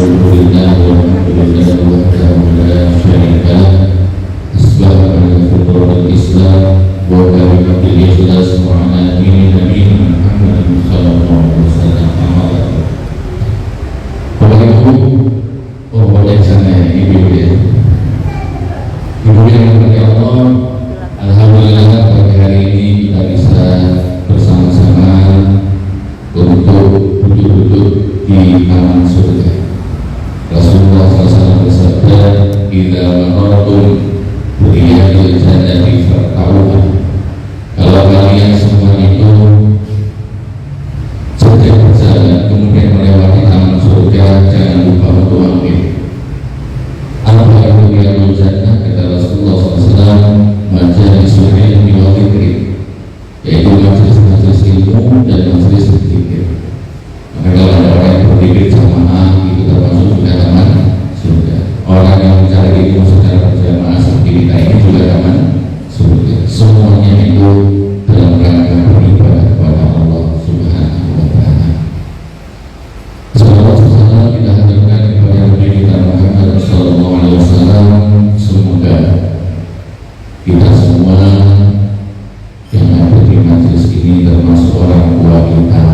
Alhamdulillah walhamdulillah wahdahu la syarika lah asbab al-fitrul islam wa kalimatul ikhlas wa ala dini nabiyina Muhammad sallallahu alaihi wasallam. Bapak Ibu, boleh sana ibu ya. Ibu yang diberkati Allah, alhamdulillah pagi hari ini kita bisa bersama-sama untuk duduk-duduk di taman surga. Rasulullah SAW bersabda, "Idza marartum biriyadil jannati fartauha." Kalau kalian semua itu sedang berjalan kemudian melewati taman surga, jangan lupa untuk ambil. Apa itu riyadul jannah? Kata Rasulullah SAW, majalisul ilmi wa dzikri, yaitu majelis-majelis ilmu dan majelis berzikir. Maka kalau ada orang yang berzikir jamaah itu termasuk juga taman surga. Orang yang mencari ilmu secara berjamaah seperti kita ini juga taman surga. Semuanya itu dalam rangka beribadah kepada Allah Subhanahu wa Ta'ala. Sallallahu alaihi wasallam kita hadirkan kepada Nabi kita Muhammad sallallahu alaihi wasallam. Semoga kita semua yang ada di majelis ini termasuk orang tua kita,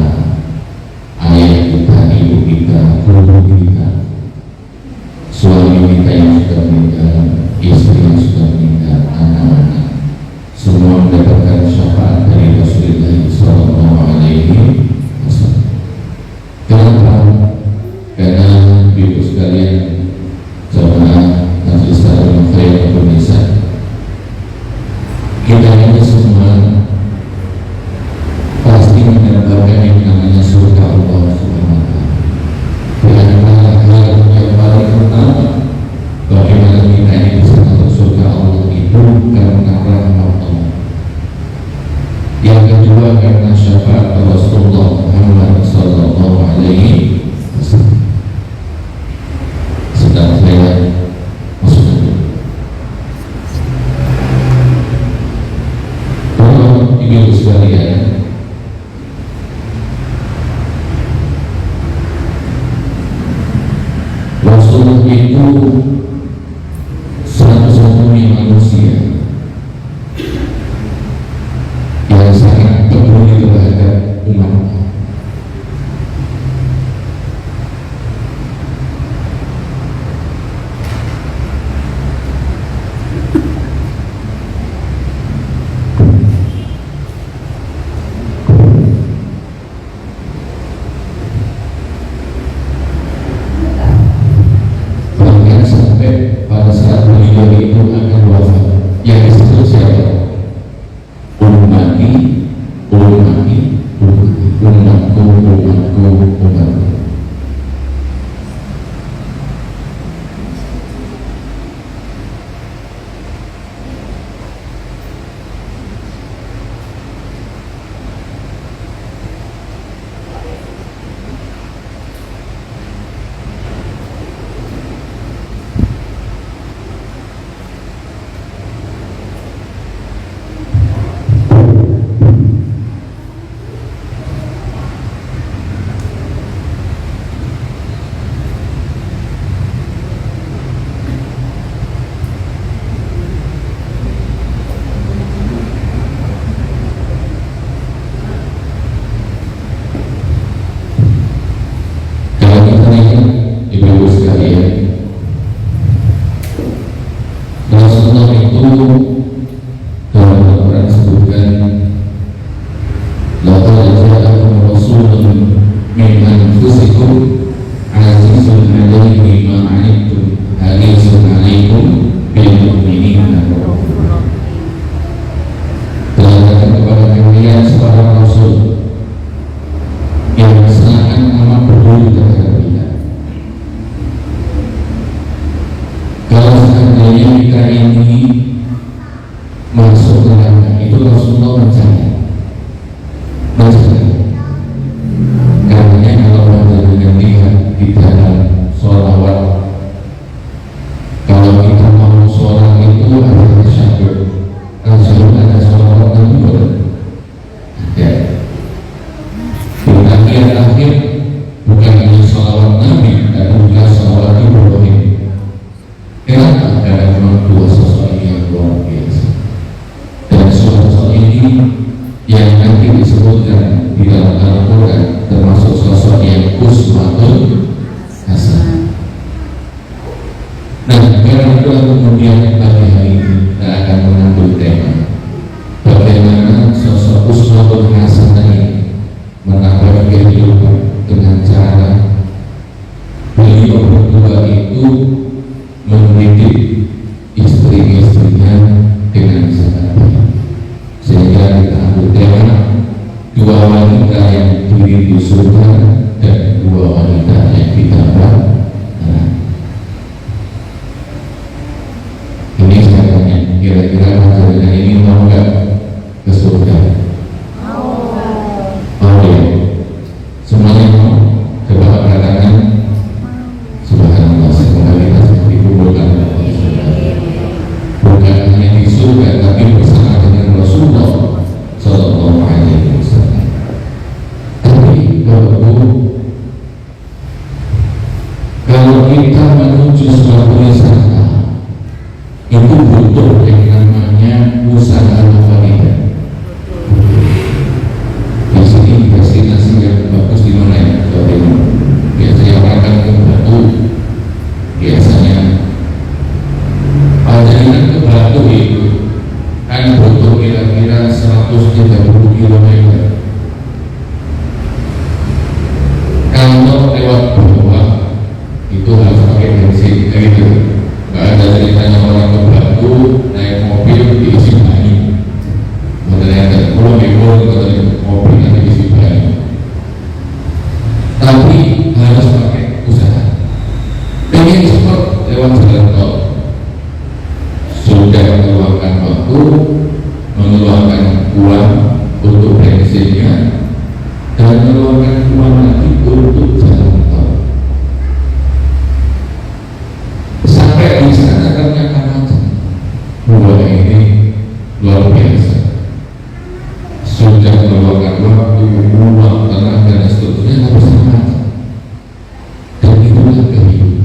ayah kita, ibu kita, guru kita, suami kita yang sudah meninggal, istri yang sudah meninggal, anak-anak, semua mendapatkan syafaat dari Rasulullah sallallahu alaihi wasallam. Kenapa? Karena ibu sekalian, jamaah majelis taklim khair Indonesia, kita ini semua pasti mendapatkan yang namanya surga Allah Subhanahu wa Ta'ala. Di antara hal yang paling pertama bagaimana kita ini bisa masuk surga Allah itu karena rahmat Allah. Yang kedua karena syafaat Rasulullah Muhammad sallallahu alaihi wasallam. Sedang saya masuk dulu. Ibu sekalian, Rasulullah itu satu-satunya manusia yang sangat peduli terhadap umatnya. Pada saat beliau itu akan wafat, yang disebut siapa? Ummati, ummati, umatku, umatku, umatku. itu mendidik istri-istrinya dengan sangat baik, sehingga kita ambil tema dua wanita yang diri di surga dan dua wanita yang ditambah. Nah, ini saya tanya, kira-kira maksudnya ini mau nggak ke surga? Mau ya? Semuanya mau? Coba katakan subhanallah, semoga kita seperti kumpulkan bukan hanya di surga tapi bersama dengan Rasulullah Sallallahu Alaihi Wasallam. Tapi kalau kita menuju suatu wisata itu butuh yang namanya usaha wanita. Di sini destinasi yang bagus di mana ya? Biasanya orang kan ke Batu, biasanya perjalanan ke Batu itu kan butuh kira-kira 130 km. Kalau lewat bawah itu harus pakai bensin, gitu. Nggak ada ceritanya orang ke Batu naik mobil diisi banyu. Ternyata pulau mobil nanti diisi banyu. Tapi harus pakai usaha. Pengen cepat lewat jalan tol, sudah mengeluarkan waktu, mengeluarkan uang untuk bensinnya, dan mengeluarkan uang lagi untuk jalan tol. Sampai di sana ternyata macam buah ini luar biasa. Sudah mengeluarkan waktu, uang, tenaga dan seterusnya, tapi sama. Dan itulah kehidupan.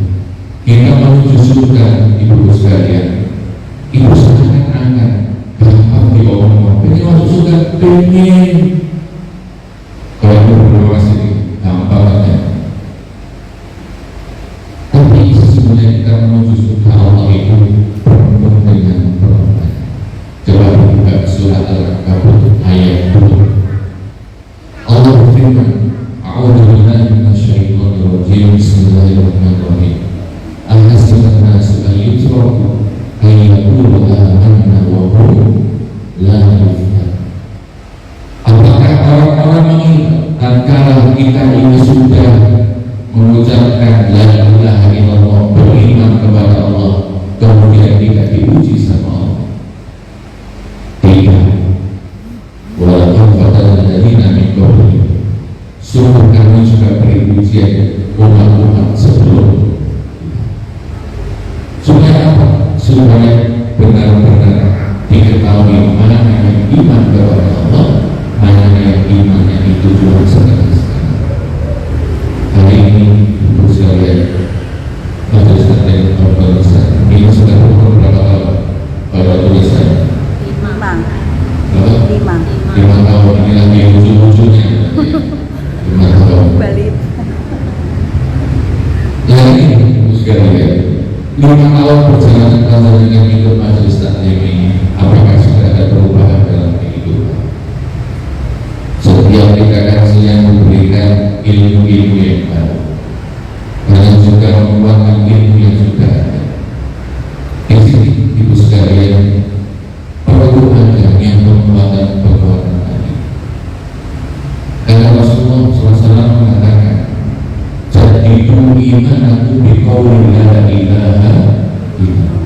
Kita menuju surga, ibu sekalian. Ibu sangat angan, gampang diomong. Pengen masuk surga, pengen. Kalau ibu berdoa sini, gampang aja. Tapi sesungguhnya kita menuju surga Allah itu penuh dengan perbuatan. Coba buka surat Al-Ankabut ayat 2. Allah berfirman, A'udzu billahi minasyaitonir rajim. Bismillahirrahmanirrahim. Ahasiban nasu an yutraku ay yaqulu amanna wa hum la yuftanun. Apakah orang-orang mengira tatkala kita ini sudah mengucapkan la ilaha illallah, beriman kepada Allah, kemudian tidak diuji sama Allah? Tidak. Walaupun pada ladina min qablihim, sungguh kami juga beri ujian umat-umat sebelum. Supaya apa? Supaya benar-benar diketahui mana yang iman kepada Allah, mana yang imannya itu cuma sekali-sekali. Hari ini ibu sekalian, majelis taklim Al-Fatihah ini sudah berapa tahun pada tulisan? 5 tahun. Ini lagi ujung-ujungnya. 5 tahun. Ya ini ibu sekalian, 5 tahun perjalanan kita dengan hidup majelis taklim ini, apakah sudah ada perubahan dalam kehidupan? Setiap deklarasi yang memberikan ilmu-ilmu yang baru, dan juga menguatkan ilmu yang sudah ada. Di sini ibu sekalian, perlu adanya penguatan tadi. Karena Rasulullah SAW mengatakan, jadidu imanaku biqauli la ilaha illallah.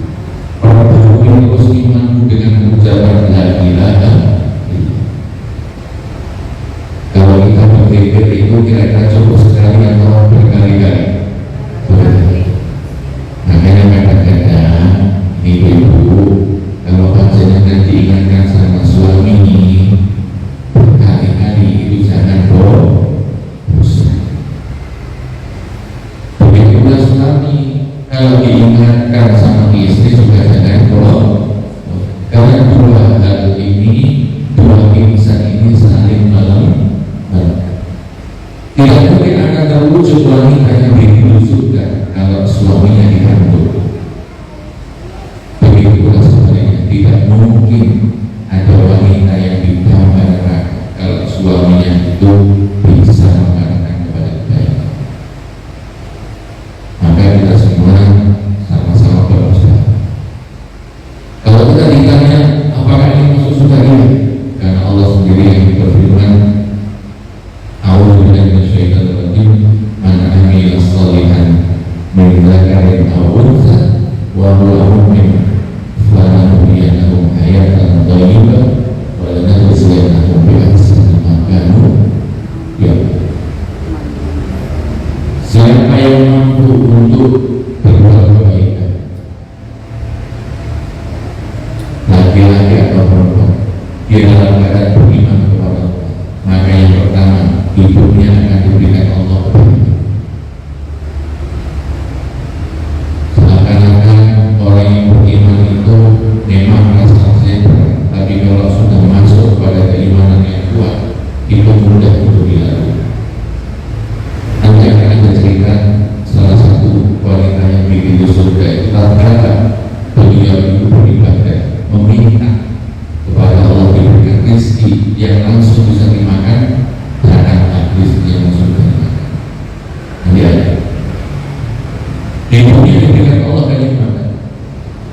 Perbaharui terus imanmu dengan ucapan la ilaha illallah. Kalau kita berpikir itu kira-kira cukup sekali atau berkali-kali? Makanya kadang-kadang ibu-ibu kalau pacarnya diingatkan sama suami berkali-kali itu jangan bosan. Begitu pula suami kalau diingatkan sama istri juga jangan bosan. Karena dua hal ini, dua insan ini saling tidak mungkin akan terwujud wanita yang dihidup surga kalau suaminya dihantuk. Begitu pula sebenarnya tidak mungkin ada wanita yang ditambah neraka kalau suaminya itu bisa mengarahkan kepada kebaikan. Maka kita semua surga itu tatkala beliau itu beribadah, meminta kepada Allah diberikan rezeki yang langsung bisa dimakan, dan rezeki yang langsung bisa dimakan. Ini di dunia diberikan Allah kenikmatan,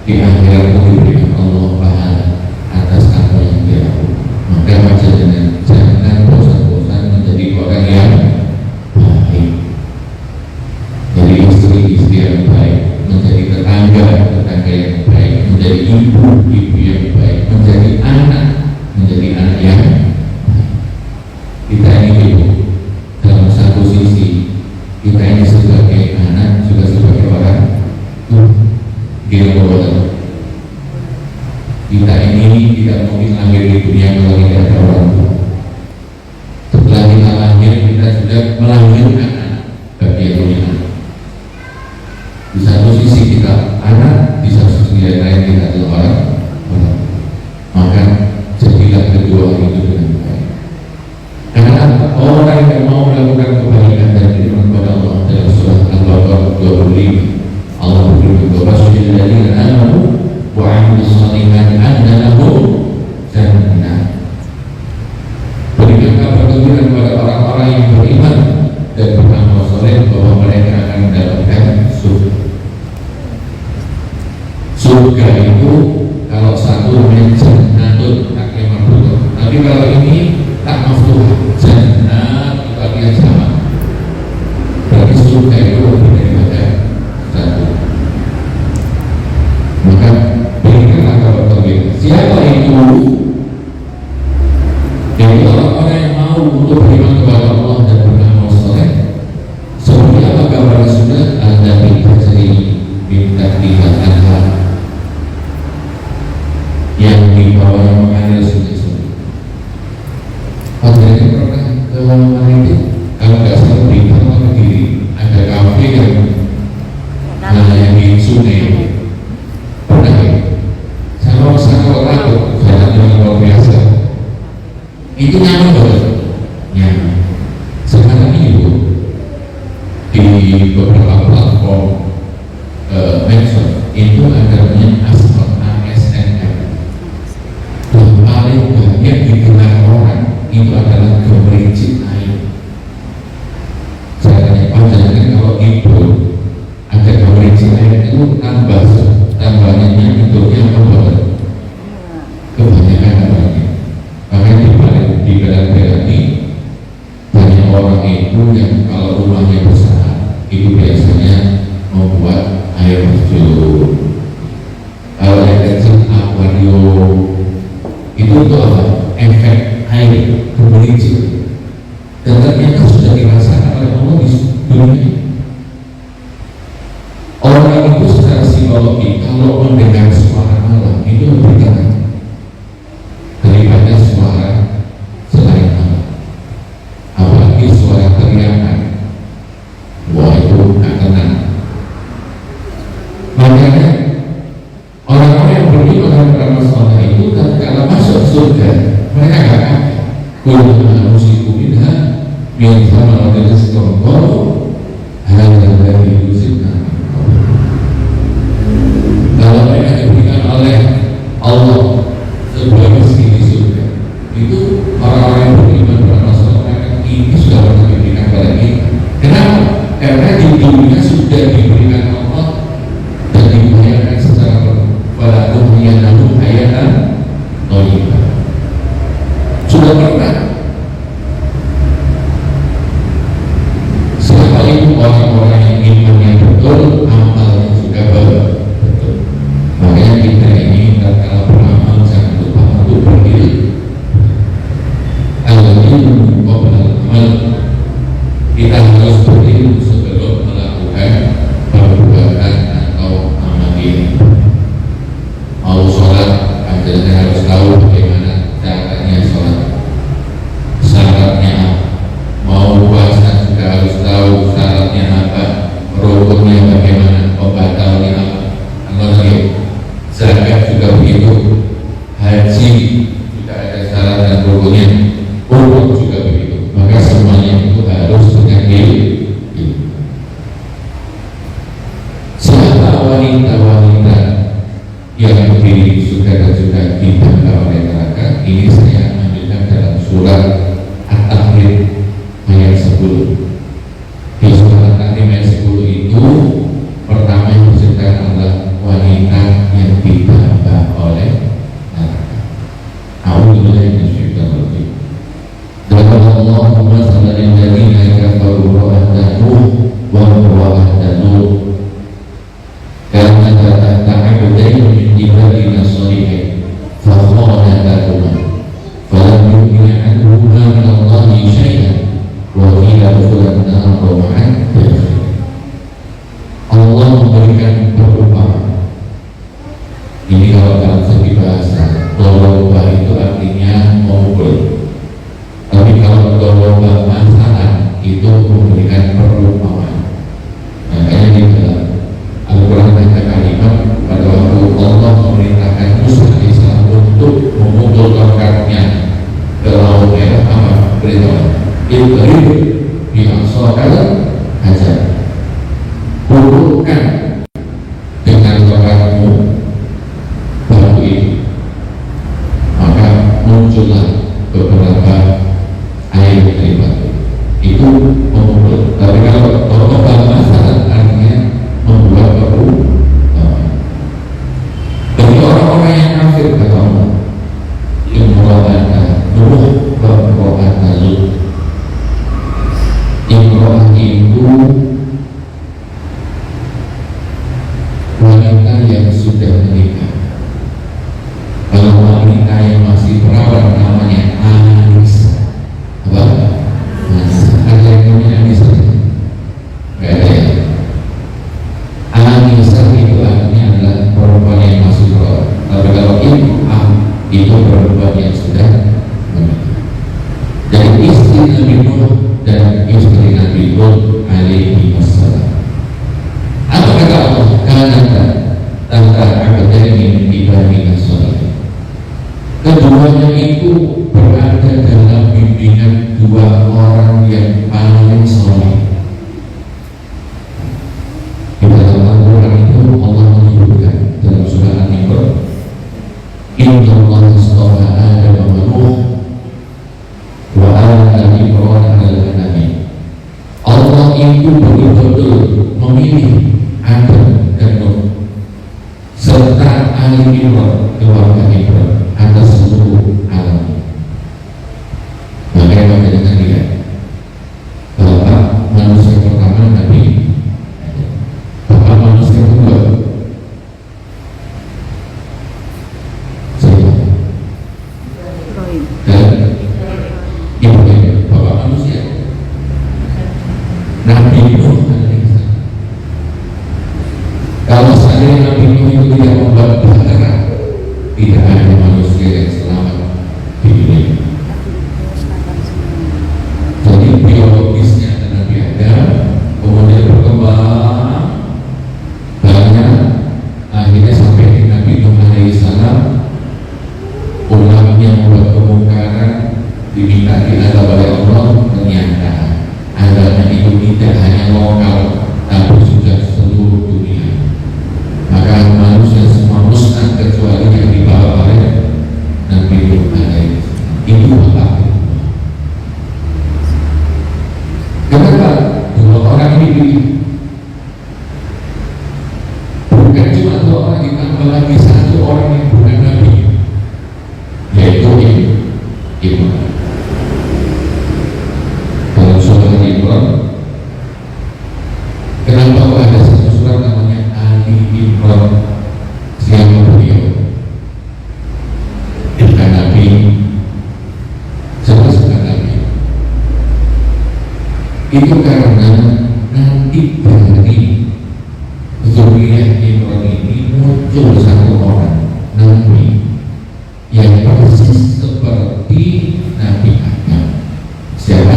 di akhirat pun diberikan Allah pahala atas apa yang dia lakukan. Maka jangan bosan-bosan menjadi orang yang baik, jadi istri yang baik, menjadi tetangga yang baik, menjadi ibu yang baik, menjadi anak yang baik. Kita ini ibu, dalam satu sisi kita ini sebagai anak juga sebagai orang tua. Kita ini tidak mungkin lahir di dunia kalau tidak ada orang tua. Setelah kita lahir, kita sudah melahirkan anak bagi yang punya anak. Di satu sisi kita anak, di satu sisi yang lain kita adalah orang. Maka jadilah kedua itu dengan baik. Karena orang yang mau melakukan kebaikan dan beriman kepada Allah dalam surah Al-Baqarah 25, Allah berfirman, "Rasulilladzina amanu wa 'amilus shalihati anna lahum jannah." Berikan kabar gembira kepada orang-orang yang beriman dan beramal saleh bahwa mereka akan mendapatkan surga. Surga itu kalau satu namanya jannatun, tak maftuh. Tapi kalau ini tak maftuh, jannah itu artinya sama. Berarti surga itu lebih daripada satu. Maka berikanlah kabar gembira. Siapa itu? Jadi orang-orang yang mau untuk beriman kepada Allah dan beramal saleh. Seperti apa kabarnya sudah ada dari minta dikatakan yang di bawahnya mengalir sungai-sungai. Padahal pernah ke mana itu? Kalau nggak salah di Taman Kediri ada kafe yang di sungai. Pernah ya? Sama takut jalan yang luar biasa. Itu nyaman banget. Nyaman. Sekarang ini Bu, di beberapa platform medsos itu ada namanya ASMR. Paling banyak dikenal orang itu adalah gemericik air. Saya tanya panjangnya kalau ibu ada gemericik air itu tambahnya bentuknya apa banget? Kebanyakan namanya. Makanya di Belan ini banyak orang itu yang kalau rumahnya besar itu biasanya membuat air terjun. Kalau yang kecil akuarium itu apa? Efek air gemericik. Dan ternyata sudah dirasakan oleh Allah di dunia. Orang itu secara psikologi kalau mendengar suara alam itu lebih tenang daripada suara selain alam. Apalagi suara teriakan, wah itu gak tenang. Makanya orang-orang yang beriman dan beramal saleh itu kalau masuk surga mereka gak kaget. Kullu musiku minha min thamaratil rizqan qalu hadza alladhi yusibna. Kalau mereka diberikan yang disuka dan juga dibangga oleh neraka ini saya ambilkan dalam surat At-Tahrim ayat 10. Di surat At-Tahrim ayat 10 itu pertama yang disebutkan adalah wanita yang dibangga oleh neraka. A'udzubillahi minasyaitonir rajim. Allahumma salli ala nabiyyina kafaru ra'atan nuh wa ra'atan nuh karena ta'abudain min ibadina shalihin fa khanatahuma falam yughni anhuma min Allahi syai'an wa qila udkhulan nar ma'ad dakhilin. Allah memberikan perumpamaan. Ini kalau dalam segi bahasa, doroba itu artinya memukul. Tapi kalau doroba masalah itu memberikan perumpamaan. Makanya di dalam Al-Quran ada kalimat pada waktu Allah memerintahkan Musa alaihissalam untuk memukul tongkatnya ke laut merah, apa perintah? Ibrahim bi'asaka hajar, pukulkan dengan tongkatmu batu itu, maka muncullah beberapa air dari batu itu memukul. Tapi kalau doroba masalah artinya membuat perumpamaan. Bagi orang-orang yang kafir kata Allah, imro'ata Nuh wa imro'ata Lut. Imro'ah itu wanita yang sudah menikah. Kalau wanita yang masih perawan namanya Anissa. Apa? Ada yang namanya Anissa? Gak ada ya? Anissa itu artinya adalah perempuan yang masih perawan. Tapi kalau imam itu perempuan yang sudah menikah. Dari istri Nabi Nuh dan istri Nabi Lut alaihi wassalam. Apa kata Allah? Karena tata abadaini min ibadina shalihin. Keduanya itu berada dalam bimbingan dua orang yang paling soleh. Di dalam Al-Quran itu Allah menyebutkan dalam surah Al-Imran, Inna Allah astafa Adam wa Nuh wa ala Imran al-Alamin. Allah itu betul-betul memilih Adam dan Nuh serta Ali Imran, keluarga Imran atas seluruh alam. Makanya dengan dia bapak manusia pertama Nabi, bapak manusia kedua siapa? Dan Ibrahim, bapak manusia Nabi Nuh. Kalau seandainya Nabi Nuh itu tidak membuat bahtera, tidak ada manusia yang selamat di dunia. Jadi biologisnya ada Nabi Adam, kemudian berkembang banyak, akhirnya sampai di Nabi Nuh alaihissalam. Ulangnya membuat kemungkaran, diminta diadab oleh Allah, ternyata adabnya itu tidak hanya lokal, tapi sudah seluruh dunia. Maka manusia semua musnah kecuali yang dibawa oleh Nabi Nuh alaihissalam. Itu bapak. Kenapa dua orang ini pilih? Bukan cuma dua orang, ditambah lagi satu orang yang bukan Nabi, yaitu Ibrahim. Dalam surah Imran, kenapa ada satu surat namanya Ali Imran? Siapa beliau? Bukan Nabi. Jelas bukan Nabi. Itu karena nanti dari zuriyah Imran ini muncul satu orang Nabi yang persis seperti Nabi Adam. Siapa?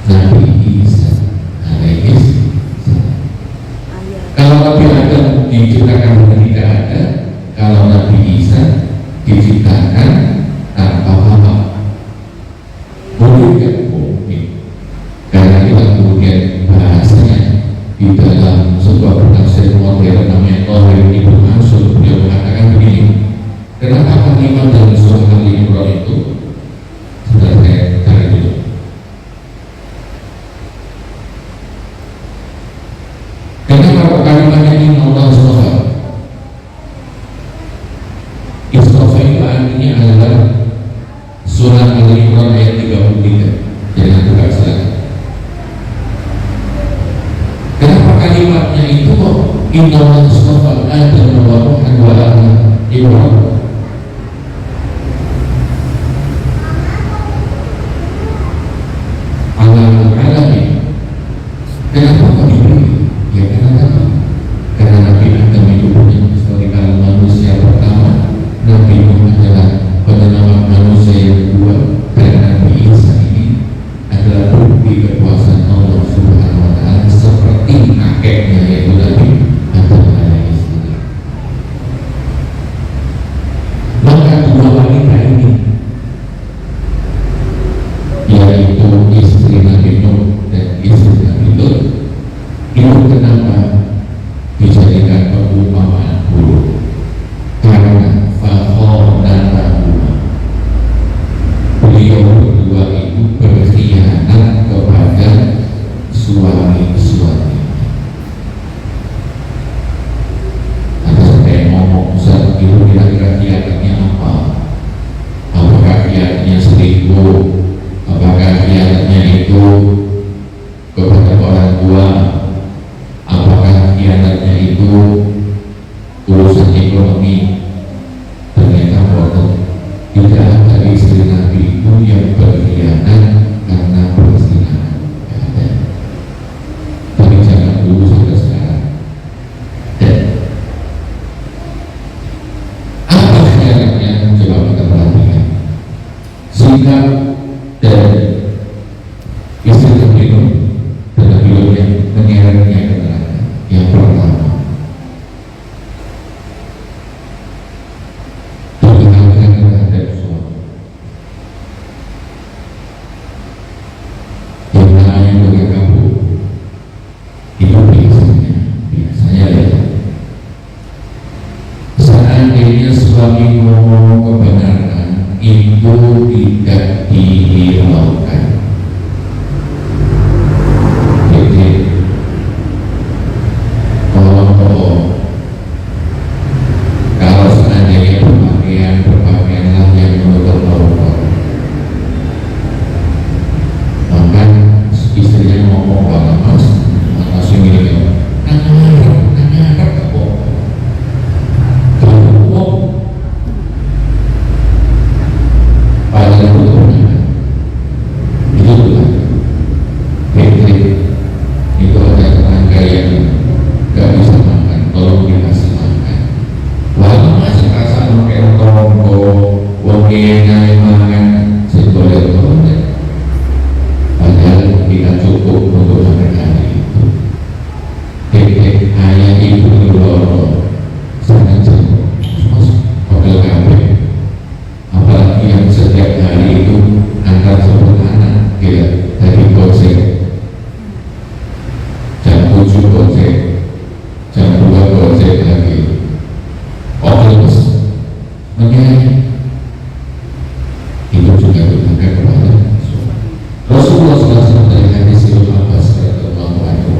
Nabi Isa alaihissalam. Kalau Nabi Adam diciptakan tidak ada, kalau Nabi Isa diciptakan tanpa apa? Mungkin. Karena itulah kemudian bahasanya di dalam sebuah penafsiran modern Inna Mustafa Adam wa Nuhan wa Ibrahim. Kenapa kok dipilih? Ya karena Nabi Adam itu punya historikal manusia pertama, Nabi Nuh adalah penyelamat manusia yang kedua, dan Nabi Isa ini adalah bukti kekuasaan Allah Subhanahu wa Ta'ala seperti kakeknya yaitu Nabi Adam alaihissalam. Maka dua wanita ini, yaitu istri Nabi Nuh dan istri Nabi Lut, itu kenapa dijadikan perumpamaan buruk? Karena fakhor dan rahmat, beliau berdua itu berkhianat kepada suami-suami. Ada saya ngomong, Ustaz, itu kira-kira khianatnya apa? Apakah khianatnya selingkuh? Apakah khianatnya itu kepada orang tua? Apakah khianatnya itu urusan ekonomi? Ternyata bodoh. Tidak ada istri Nabi itu yang berkhianat karena perzinahan. Tapi jangan dulu sampai sekarang. Dan apa khianatnya? Coba kita perhatikan. Sikap dan istri Nabi Nuh dan Nabi Lut yang menyeretnya ke neraka. Yang pertama, durhaka terhadap suami. Yang namanya durhaka itu biasanya ya, seandainya suami ngomong kebenaran itu tidak dihiraukan. Jadi kalau seandainya berpakaianlah yang menutup aurat, maka istrinya ngomong bahwa mas miliknya ngarep kok padahal itu benar. Itu tuh itu ada tetangga yang gak bisa makan, tolong dikasih makan. Wah, masih rasa pakai tonggo, wongnya makan, seboleh boleh. Padahal tidak cukup untuk makan hari itu. Ayah ibu loro, sangat jauh, hotel kafe. Apalagi yang setiap hari itu antar 10 anak, ya dari gojek. Jam 7 gojek, jam 2 gojek lagi. Terus menyanyi itu juga bertangga kepada Rasulullah SAW dari hadis Ibnu Abbas radhiyallahu anhu.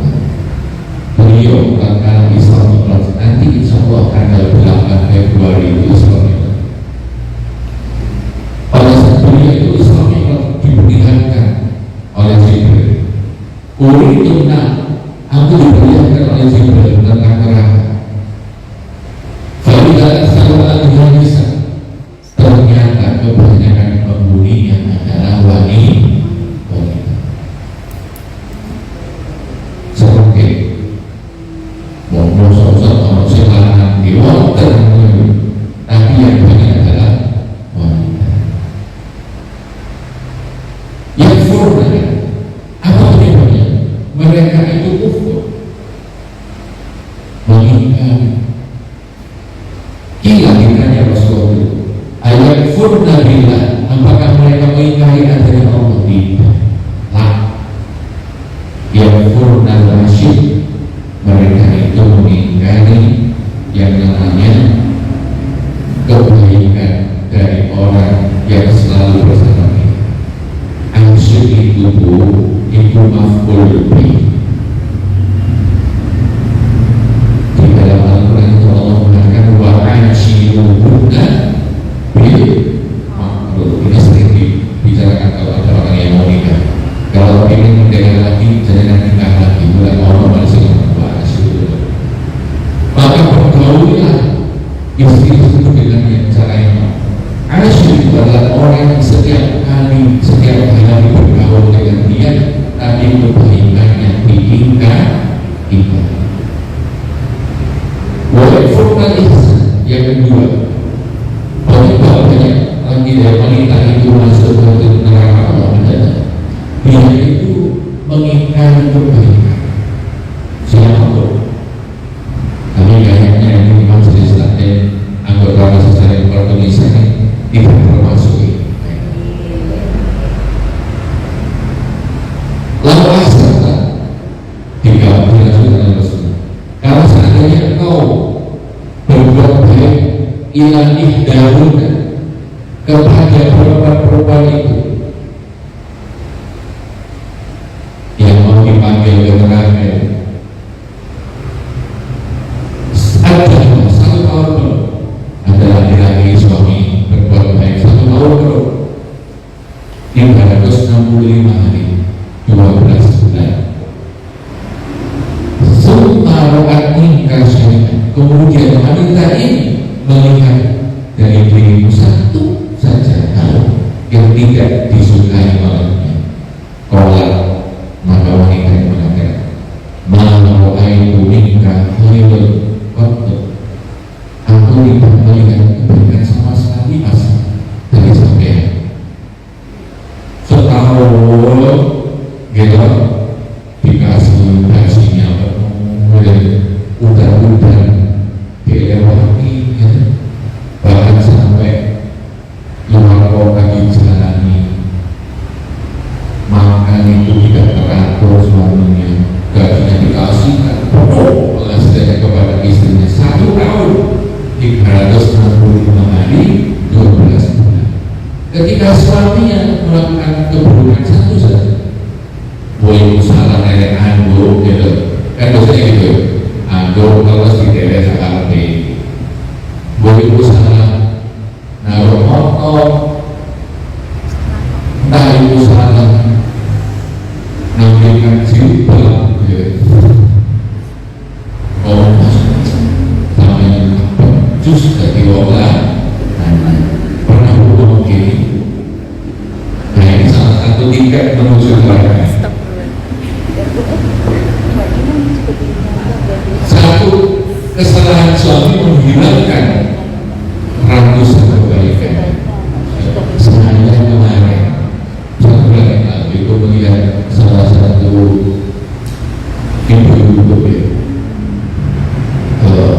Beliau akan Isra Mi'raj nanti insya Allah tanggal 8 Februari itu Isra Mi'raj. Pada saat beliau itu Isra Mi'raj diperlihatkan oleh Jibril. Urituna, aku diperlihatkan oleh Jibril tentang neraka. Fadilah saluran Indonesia, ternyata kebanyakan penghuninya adalah wanita. Seperti sosok manusia lanang di water, tapi yang banyak adalah wanita. Yang furna, apa penyebabnya? Mereka itu kufur, mengingkari. Gila ditanya Rasulullah, ayat furna billah, apakah mereka mengingkari adanya Allah? Tidak. Lah, yang furna rasyid, mereka itu mengingkari yang namanya kebaikan dari orang yang selalu bersama kita. Asyik itu maf'ul bih, ilahi dahuna kepada perempuan-perempuan itu yang mau dipanggil keterangan. Ada 1 tahun belum, ada laki-laki suami berbuat baik 1 tahun belum, 365 hari 12 bulan sumtaroat ingkar syariat. Kemudian wanita ini melihat dari dirimu satu saja hal yang tidak disukai olehnya. Kolak, maka wanita yang mengatakan, "Mau aitu minka khairun qattu." Aku tidak melihat kebaikan sama sekali mas dari sampean. Setahun gitu dikasih kasihnya udah dilewati ya. Bahkan sampai luar kota dijalani, makan itu tidak teratur, suaminya gajinya dikasihkan oleh kepada istrinya 1 tahun 365 hari 12 bulan. Ketika suaminya melakukan keburukan satu saja, boleh usaha nenek anggur gitu kan, biasanya gitu, anggur terus di daerah sekarang boleh usaha naruh motor, entah itu usaha nampilkan jilbab gitu. Oh namanya jus dari olah pernah hubung gini. Nah ini salah satu tiket menuju neraka. Satu kesalahan suami menghilangkan ratusan kebaikan. Saya kemarin 1 bulan yang lalu itu melihat salah satu ibu-ibu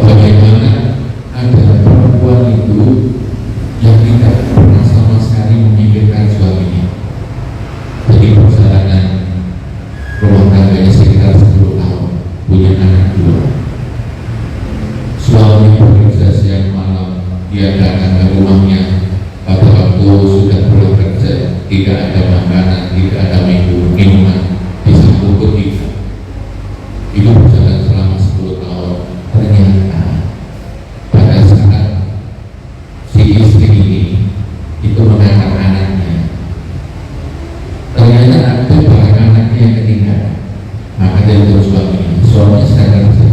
bagaimana ada perempuan itu yang tidak pernah sama sekali memikirkan suaminya. Jadi perjalanan rumah tangganya sekitar 10 tahun, punya anak 2. Suami bekerja siang malam, dia datang ke rumahnya pada waktu sudah pulang kerja, tidak ada makanan, tidak ada minuman, bisa pukul itu. Itu berjalan selama 10 tahun. Ternyata pada saat si istri ini itu mengantar anaknya, ternyata ada barang anaknya yang ketinggalan. Maka dia terus suaminya sedang kerja.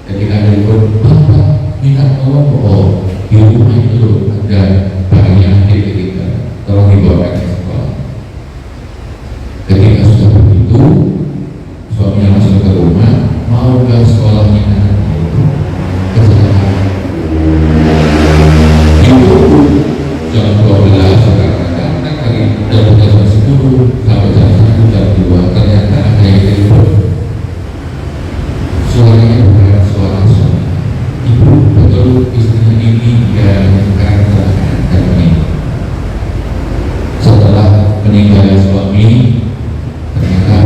Ketika telepon, "Bapak minta tolong, oh di rumah itu ada barangnya adik ketinggalan, tolong dibawakan ke sekolah." Ketika sudah begitu, suaminya masuk ke rumah, mau ke sekolahnya anaknya itu kecelakaan. Itu jam 12 sekarang dari jam 10 sampai jam 1 jam 2 ternyata ada yang telepon. Suaranya bukan suara suami. Ibu betul istrinya ini yang sekarang kecelakaan dan meninggal. Setelah meninggal suami, ternyata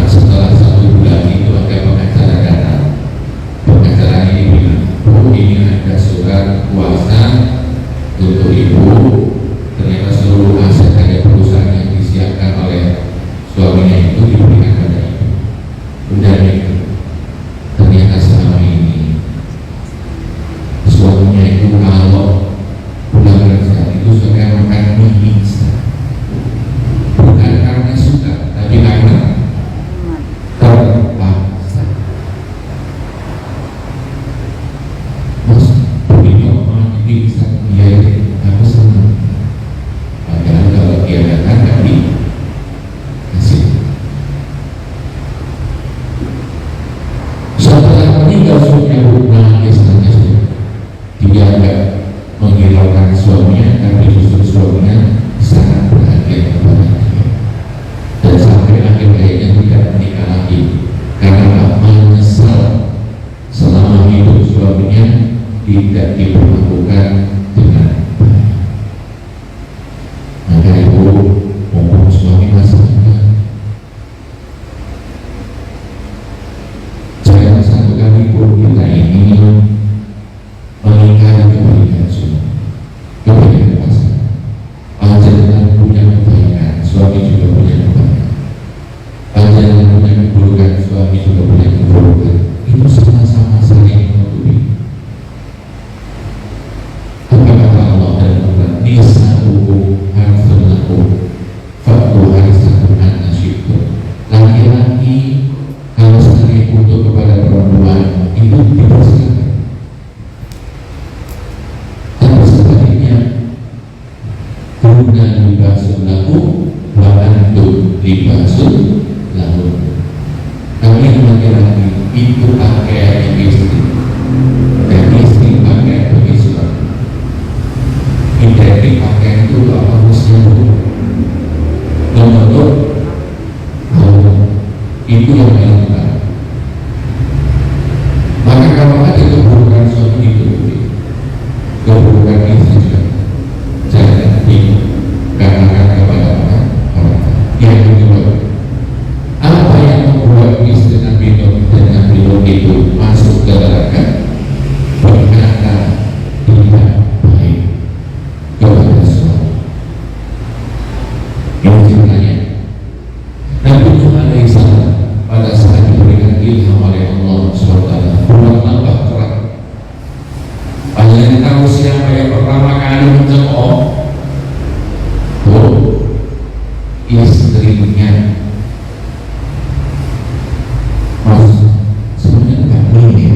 setelah 1 bulan itu ada pengacara datang. Pengacara ini bilang, "Bu, ini ada surat kuasa untuk ibu." Ternyata seluruh aset dari perusahaan yang disiapkan oleh suaminya itu diberikan pada ibu. Udah itu, ternyata selama ini suaminya itu kalau pulang kerja itu suka makan mie instan, bukan karena suka tapi karena itu pakaian istri dan istri pakaian bagi suami. Identik pakaian itu apa muslim menurut itu yang paling utama. Maka kalau ada keburukan suami itu, keburukan istri juga jangan dikatakan kepada orang. Yang kedua, apa yang membuat istri Nabi Nuh dan Nabi Lut itu masuk ke neraka? Berkata tidak baik kepada suami. Ini ceritanya. Nabi Nuh alaihissalam pada saat diberikan ilham oleh Allah SWT buat tambah terang. Panjang tahu siapa yang pertama kali mencemooh? Istrinya. Mas, sebenarnya tak boleh.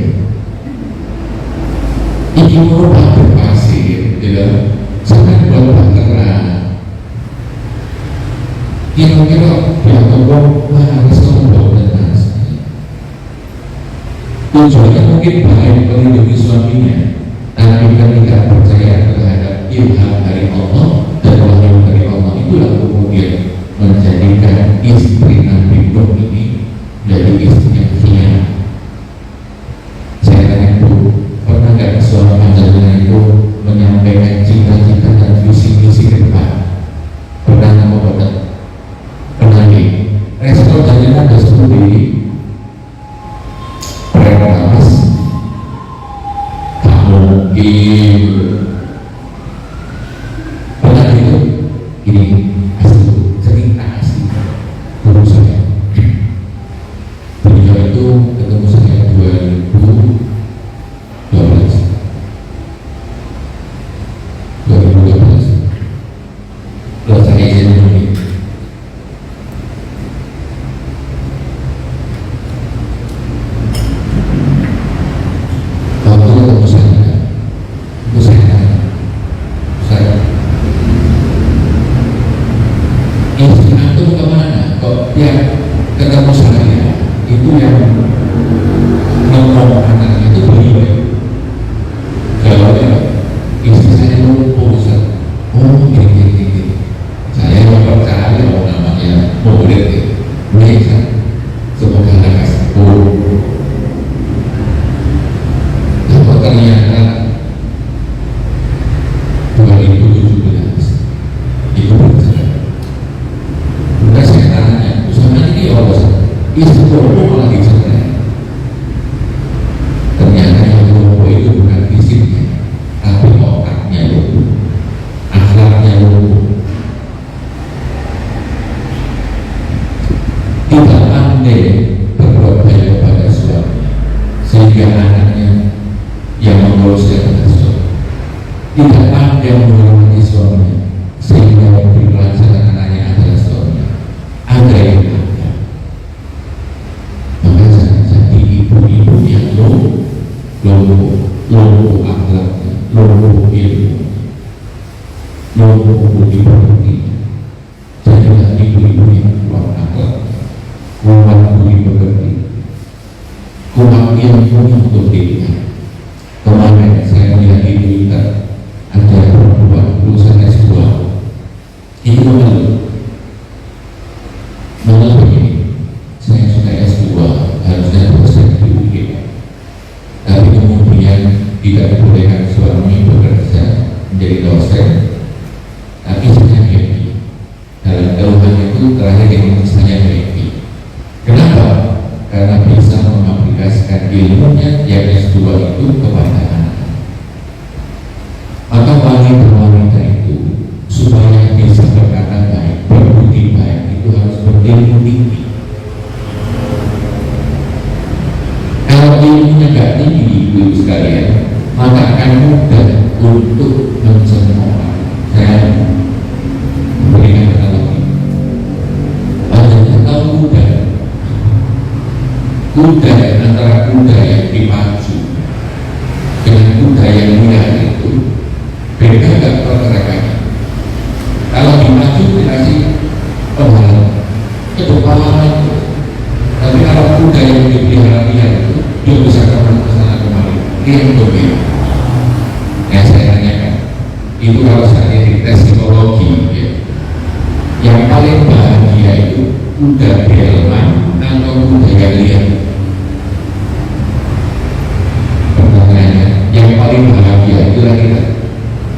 Ini merubah berpasir, tidak? Sangat buat terang. Kira-kira dia ngomong harus ngomong dan nasi. Tujuannya mungkin baik melindungi suaminya, tapi tidak percaya terhadap ilham dari Allah dan wahyu dari Allah, itulah kemudian menjadikan istri Nabi Nuh ini menjadi istri yang khianat. Saya tanya Bu, pernah nggak suami panjangnya itu menyampaikan cita-cita dan visi-visi ke depan? Pernah nggak mau dapat? Pernah nih? Respon dari Nabi sendiri premas, kamu mungkin pernah itu ini guru saya. Beliau itu ketemu saya 2012. Kalau saya izin dulu. Waktu ketemu saya, itu saya tanya, saya istri antum kemana? Kok dia ketemu saya itu yang ngomong anaknya itu beliau. Jawabnya istri saya lumpuh Ustaz. Oh gini. Saya yang percaya namanya murid bisa. Semoga anda sembuh. Tapi ternyata 2017 itu berjalan. Udah saya tanya, sama ini Allah istri lumpuh malah dicerai. Ternyata yang lumpuh itu bukan fisiknya, tapi otaknya lumpuh, akhlaknya lumpuh. Tidak pandai berbuat baik kepada suami, sehingga anaknya yang mengurusnya pada suami. Tidak pandai menghormati suaminya, sehingga yang dipelajaran anaknya adalah suami. Ada yang ada. Maka jadi ibu-ibu yang lumpuh akhlaknya, lumpuh ilmu, lumpuh budi pekerti. Jadilah ibu-ibu yang kuat akhlaknya, kuat budi pekerti, kuat ilmu untuk dirinya. Kemarin saya melihat di Twitter ada perempuan lulusan S2. Itu mengeluh begini, saya sudah S2, harusnya dosen di UGM, tapi kemudian tidak dibolehkan suami bekerja menjadi dosen, tapi saya happy. Dalam keluhan itu terakhir ini saya happy. Kenapa? Karena bisa mengaplikasikan ilmunya yang S2 itu kepada anak. Maka wanita itu supaya bisa berkata baik, berbudi baik, itu harus berilmu tinggi. Kalau ilmunya gak tinggi ibu sekalian, maka akan mudah untuk mencemooh. Saya memberikan analogi. Padahal tahu kuda antara kuda yang dipacu dengan kuda yang liar itu beda gak pergerakannya? Kalau dipacu dikasih penghalang ke depan, tapi kalau kuda yang dipelihara liar itu yang berbeda. Yang saya tanyakan itu kalau saya di tes psikologi ya, yang paling bahagia itu udah delman atau udah lihat. Pertanyaannya, yang paling bahagia itu lagi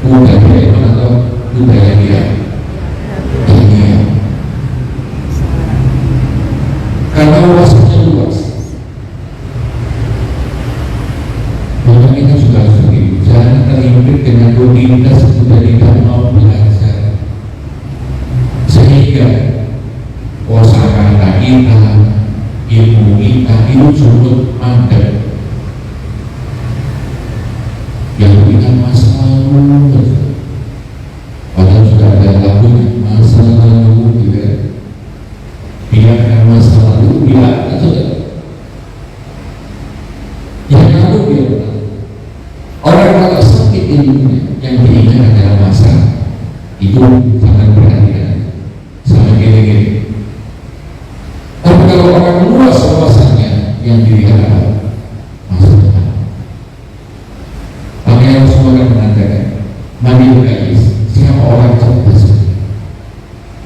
udah delman atau udah lihat? Karena luasnya luas. Maka kita juga harus begitu. Jangan terimpit dengan rutinitas sudah tidak mau belajar. Sehingga kosakata kita, ilmu kita itu cukup mandek. Yang kita masa lalu, padahal sudah ada lagunya masa lalu juga. Biarkan masa lalu biarkan saja. Yang lalu biarkan. Orang kalau sakit ilmunya yang diingat adalah masa itu sangat perhatian sama gini-gini. Tapi kalau orang luas wawasannya yang dilihat adalah masa depan. Makanya Rasulullah kan mengatakan Nabi Qais, siapa orang cerdas?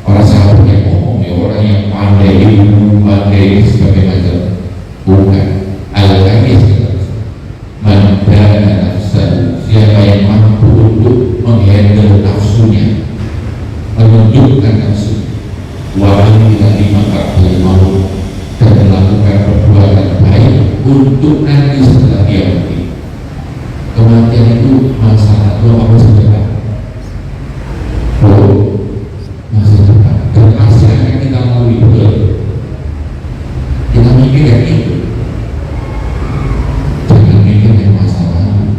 Orang sahabat yang ngomong ya orang yang pandai ilmu, pandai sebagai macam bukan al-Qais mandana nafsu, siapa yang mampu untuk menghandle nafsunya, menunjukkan nafsu, wahai tidak dimakan mau dan melakukan perbuatan baik untuk nanti setelah dia mati. Kematian itu masalah apa saja. Masa depan dan pasti akan kita lalui betul. Kita mikir yang itu, jangan mikir yang masa lalu.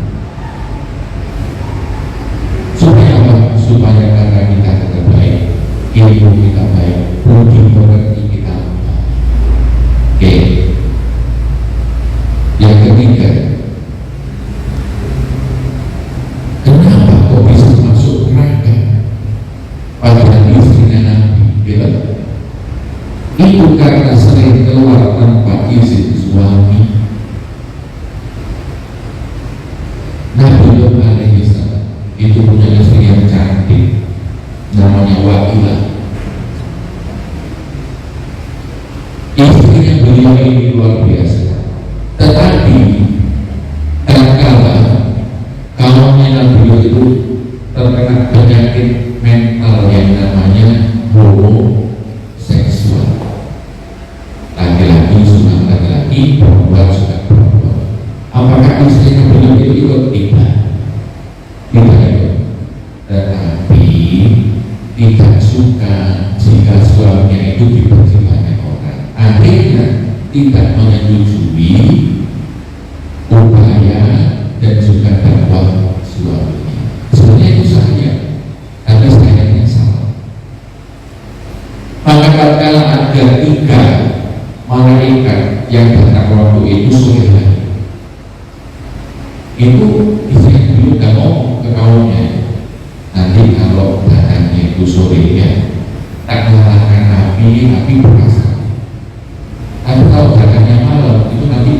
Supaya apa? Supaya karena kita tetap baik, ilmu kita baik, budi pekerti kita baik. Oke. Yang ketiga, kenapa kok bisa masuk neraka? Padahal istrinya Nabi bilang itu karena sering keluar tanpa izin suami. Nabi Nuh alaihissalam itu punya istri yang cantik, namanya Wa'ilah. Istrinya beliau ini luar biasa, tetapi kadang-kala kaumnya Nabi itu terkena penyakit mental yang namanya homoseksual. Laki-laki suka laki-laki, perempuan suka perempuan. Apakah istrinya beliau itu ikut? Tidak. Tidak ikut. Tetapi tidak suka jika suaminya itu dibenci banyak orang. Akhirnya tidak menyetujui upaya dan juga dakwah suaminya. Sebenarnya itu saya, tapi sayangnya salah. Maka kalau ada 3 malaikat yang datang waktu itu sore hari, itu istrinya dulu gak ngomong ke kaumnya, nanti kalau datangnya itu sore ya tak menyalahkan Nabi berasa. Tapi kalau datangnya malam itu nanti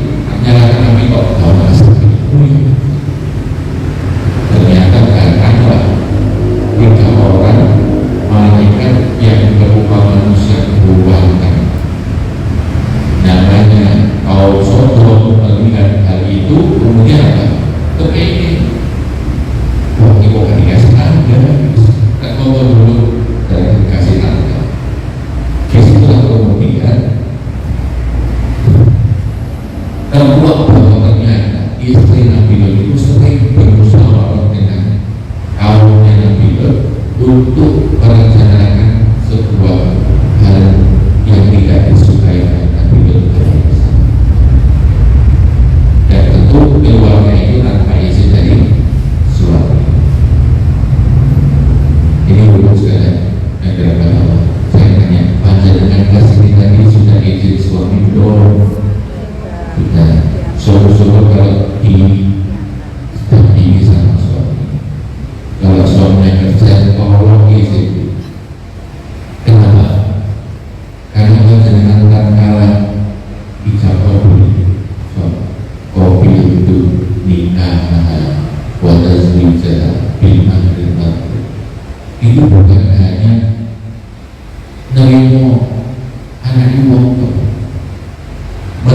nyalakan Nabi kok gak merasa. Ternyata datanglah 3 orang malaikat yang berupa manusia berubahkan. Namanya kaum Sodom melihat hal itu, kemudian apa? Kepingin. Wah, ini kok gak dikasih tanda? Kan ngomong dulu dan dikasih tanda. Disitulah kemudian terkuat bahwa ternyata istri Nabi Lot itu sering berusaha dengan kaumnya Nabi Lot untuk merencanakan sebuah hal yang tidak disukai oleh Nabi Lot. Dan tentu keluarga itu tanpa izin dari suami. Ini belum sekalian yang berapa lama? Saya tanya, panjangan kasih ini tadi sudah izin suami belum? Sudah. Suruh-suruh kalau di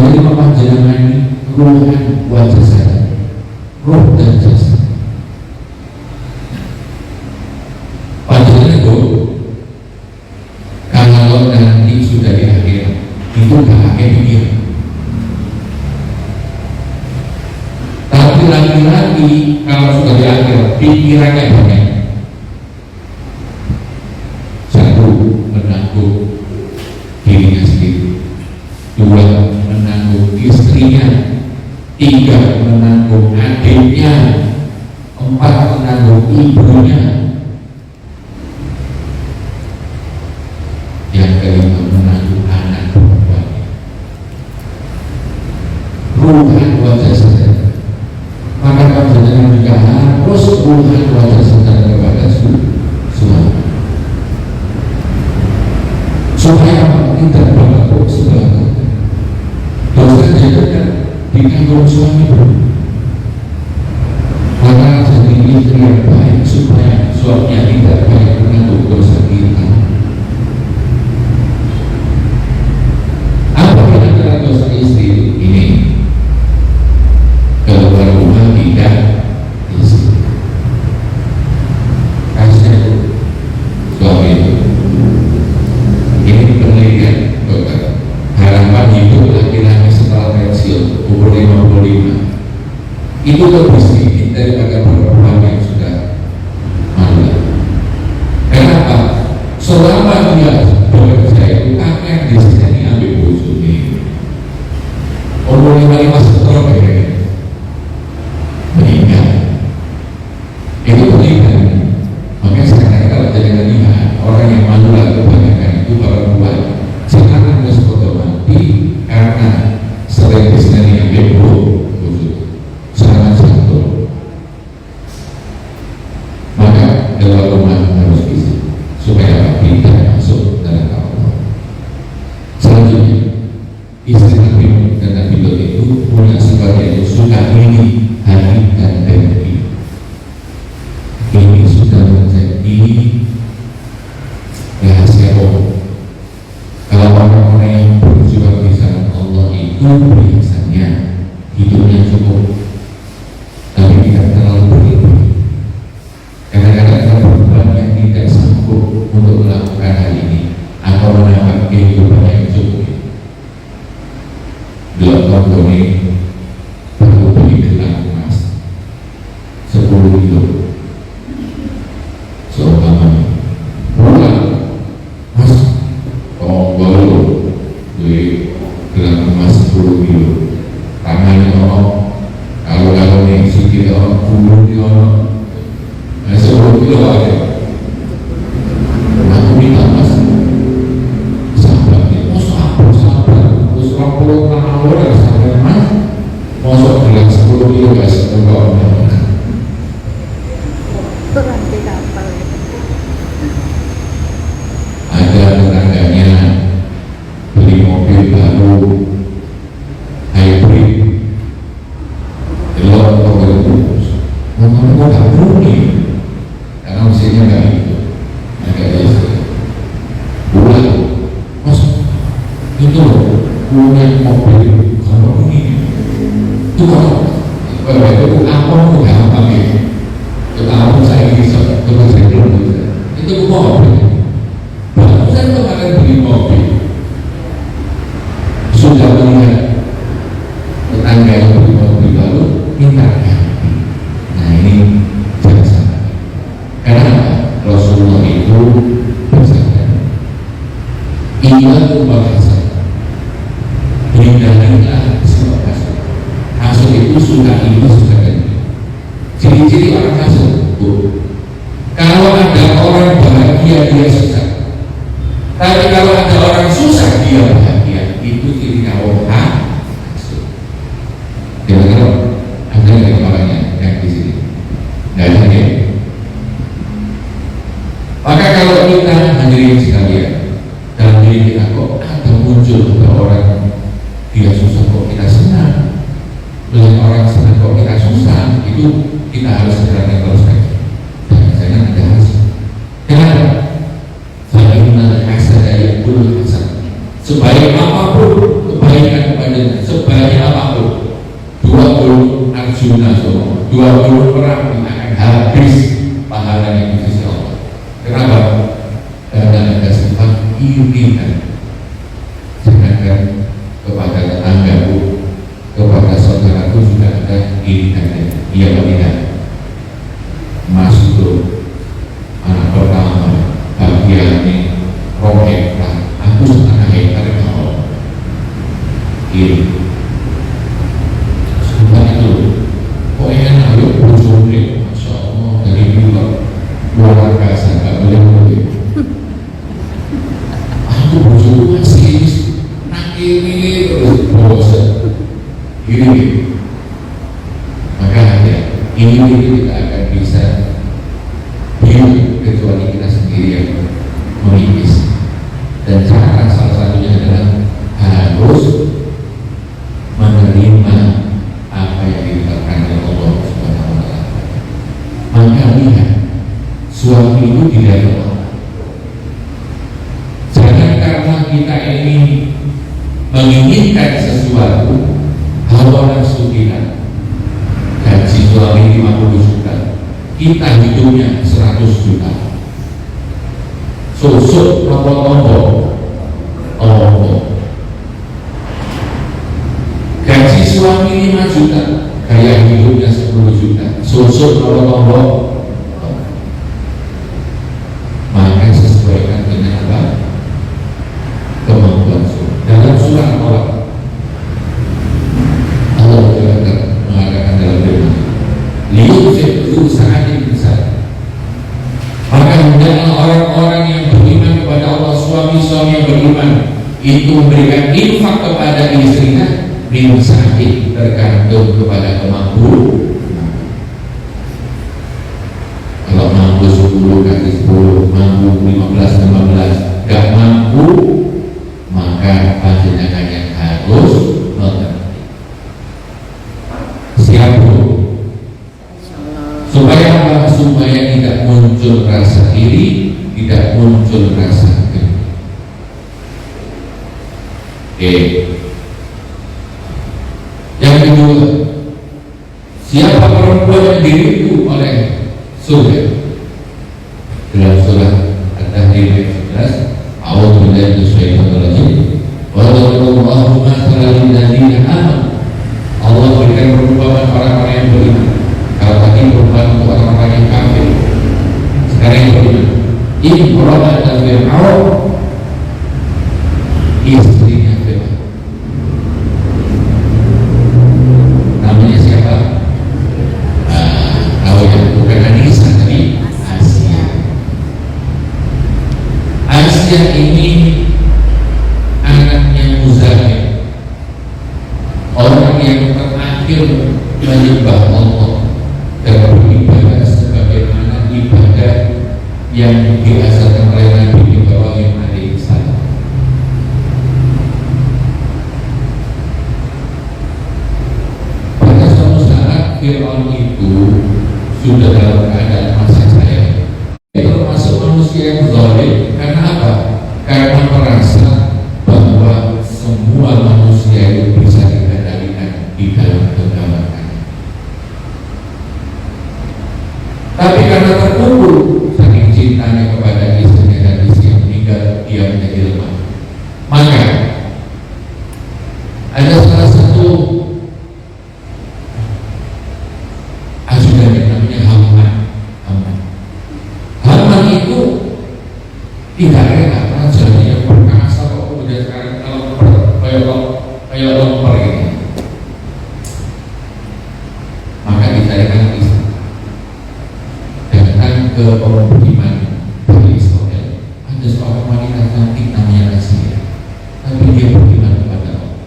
Jadi memanjakan ruhan wajah saya, roh dan jasad. Padahal itu kalau nanti sudah di akhir itu gak pakai pikir. Tapi laki-laki kalau sudah di akhir pikirannya banyak. Satu, menanggung dirinya sendiri. Dua, menanggung istrinya. Tiga, menanggung adiknya. Empat, menanggung ibunya. Yang kelima, menanggung anak perempuannya. Ruhan wajah saudara. Maka kamu juga harus ruhan wajah saudara kepada suami. Supaya tidak berlaku sebelah dosa jadikan ditanggung suami dulu. Maka jadi istri yang baik supaya suaminya tidak baik menanggung dosa kita. Apa kira-kira dosa istri ini? Keluar rumah tidak istri. Kasih suami itu. Ini penelitian dokter. Harapan hidup laki-laki setelah pensiun umur 55 itu lebih sedikit daripada perempuan yang sudah malam. Kenapa? Selama dia bekerja itu akan di sini ambil bujuk ini. Umur 55 setelah meninggal. Itu penelitian. Makanya sekarang kalau jangan lihat orang yang manula kebanyakan itu perempuan. Sekarang harus otomatis karena sering bisnis yang bebo, sangat satu. Maka dalam rumah harus bisa supaya tidak masuk dalam Allah. Selanjutnya, istri Nabi dan Nabi Lot itu punya sifat yaitu suka ini, hari dan dengki. Ini sudah menjadi rahasia umum. Kalau orang-orang yang berjuang di jalan Allah itu biasanya hidupnya cukup, tapi tidak terlalu berlebihan. Kadang-kadang ada perempuan yang tidak sanggup untuk melakukan hal ini atau menambah kehidupan yang cukup. Belum tahun ini baru beli gelang emas 10 kilo. Seumpamanya pulang mas baru duit gelang emas 10 kilo tangannya orang kalau nih sikit orang puluh di orang 10 kilo aja aku minta mas sahabat ini sahabat terus 40 tahun dari sahabat mas masuk gelang 10 kilo guys ada tetangganya beli mobil baru hybrid elok mobil gak berani karena mesinnya gak gitu agak listrik bulan mas itu punya mobil kalau ini itu kalau itu apa aku gak pakai itu apa saya bisa itu saya belum itu mobil saya kemarin beli mobil sudah melihat tetangga yang beli mobil lalu minta ganti. Nah ini jangan salah. Karena Rasulullah itu bersabda, "Iman bahasa, hindarilah sifat hasud. Hasud itu suka ini suka ganti. Ciri-ciri orang hasud itu kalau ada orang bahagia dia susah. Tapi kalau ada orang susah dia bahagia, itu cirinya orang hasud. 20 orang akan habis pahalanya di sisi Allah. Kenapa? Karena ada sifat irian. Sedangkan kepada tetanggaku, kepada saudaraku juga ada irian. Iya atau tidak? Masuk anak pertama bagiannya hektar, aku setengah hektar ya Allah. Iri. Sumpah itu kok enak yuk bujurnya, Masya Allah, dari luar biasa, gak boleh. Aku bujur masih nak ini terus bosan. Iri. Maka ya, ini tidak akan bisa hidup kecuali kita sendiri yang mengikis. Dan cara salah satunya adalah harus menerima apa yang ditetapkan oleh Allah Subhanahu wa Ta'ala. Maka lihat, suami itu tidak ada. Jangan karena kita ini menginginkan sesuatu, hawa nafsu kita, gaji suami 50 juta, kita hidupnya 100 juta. Susuk tombol gaji suami 5 juta, gaya hidupnya 10 juta. Susuk tombol. Maka sesuaikan dengan apa? Kemampuan suami. Dalam surah Allah mengatakan dalam firman, liyunfiq sa'atin besar. Maka hendaklah orang-orang yang beriman kepada Allah, suami-suami yang beriman itu memberikan infak kepada istrinya min sa'atin, tergantung kepada kemampuan. Kalau mampu 10 kasih 10, mampu 15, gak mampu, maka panjenengan harus mengerti. Siap Bu? Supaya apa? Supaya tidak muncul rasa iri, tidak muncul rasa gengsi. Oke. Yang kedua, siapa perempuan yang diridu oleh surga? Dalam surah At-Tahrim ayat 11, A'udzu billahi minasyaitonir rajim. Wa radallahu mathalan lil ladzina amanu. Allah berikan perumpamaan orang-orang yang beriman. Kalau tadi perumpamaan untuk orang-orang yang kafir, sekarang yang beriman. Imra'atan Fir'aun, istrinya Fir'aun. Namanya siapa? Kalau yang bukan Anissa tadi, Asia. Asia ini anaknya Muzamil, orang yang terakhir menyembah Allah dan beribadah sebagaimana ibadah yang diajarkan oleh Nabi Ibrahim alaihissalam. Pada suatu saat Fir'aun itu sudah dalam keadaan masa jaya. Itu termasuk manusia yang zalim. Karena apa? Karena merasa bahwa semua manusia itu bisa dikendalikan di dalam genggaman. Tapi karena terpukul saking cintanya kepada istrinya dan istri yang meninggal, dia menjadi lemah. Maka ada salah satu ajudan yang namanya Haman. Haman itu tidak rela rajanya yang berkuasa kok kemudian sekarang kayak lomper ini. Maka dicarikan istri. Ke orang beriman dari Israel, ada seorang wanita cantik namanya Asia, tapi dia beriman kepada Allah.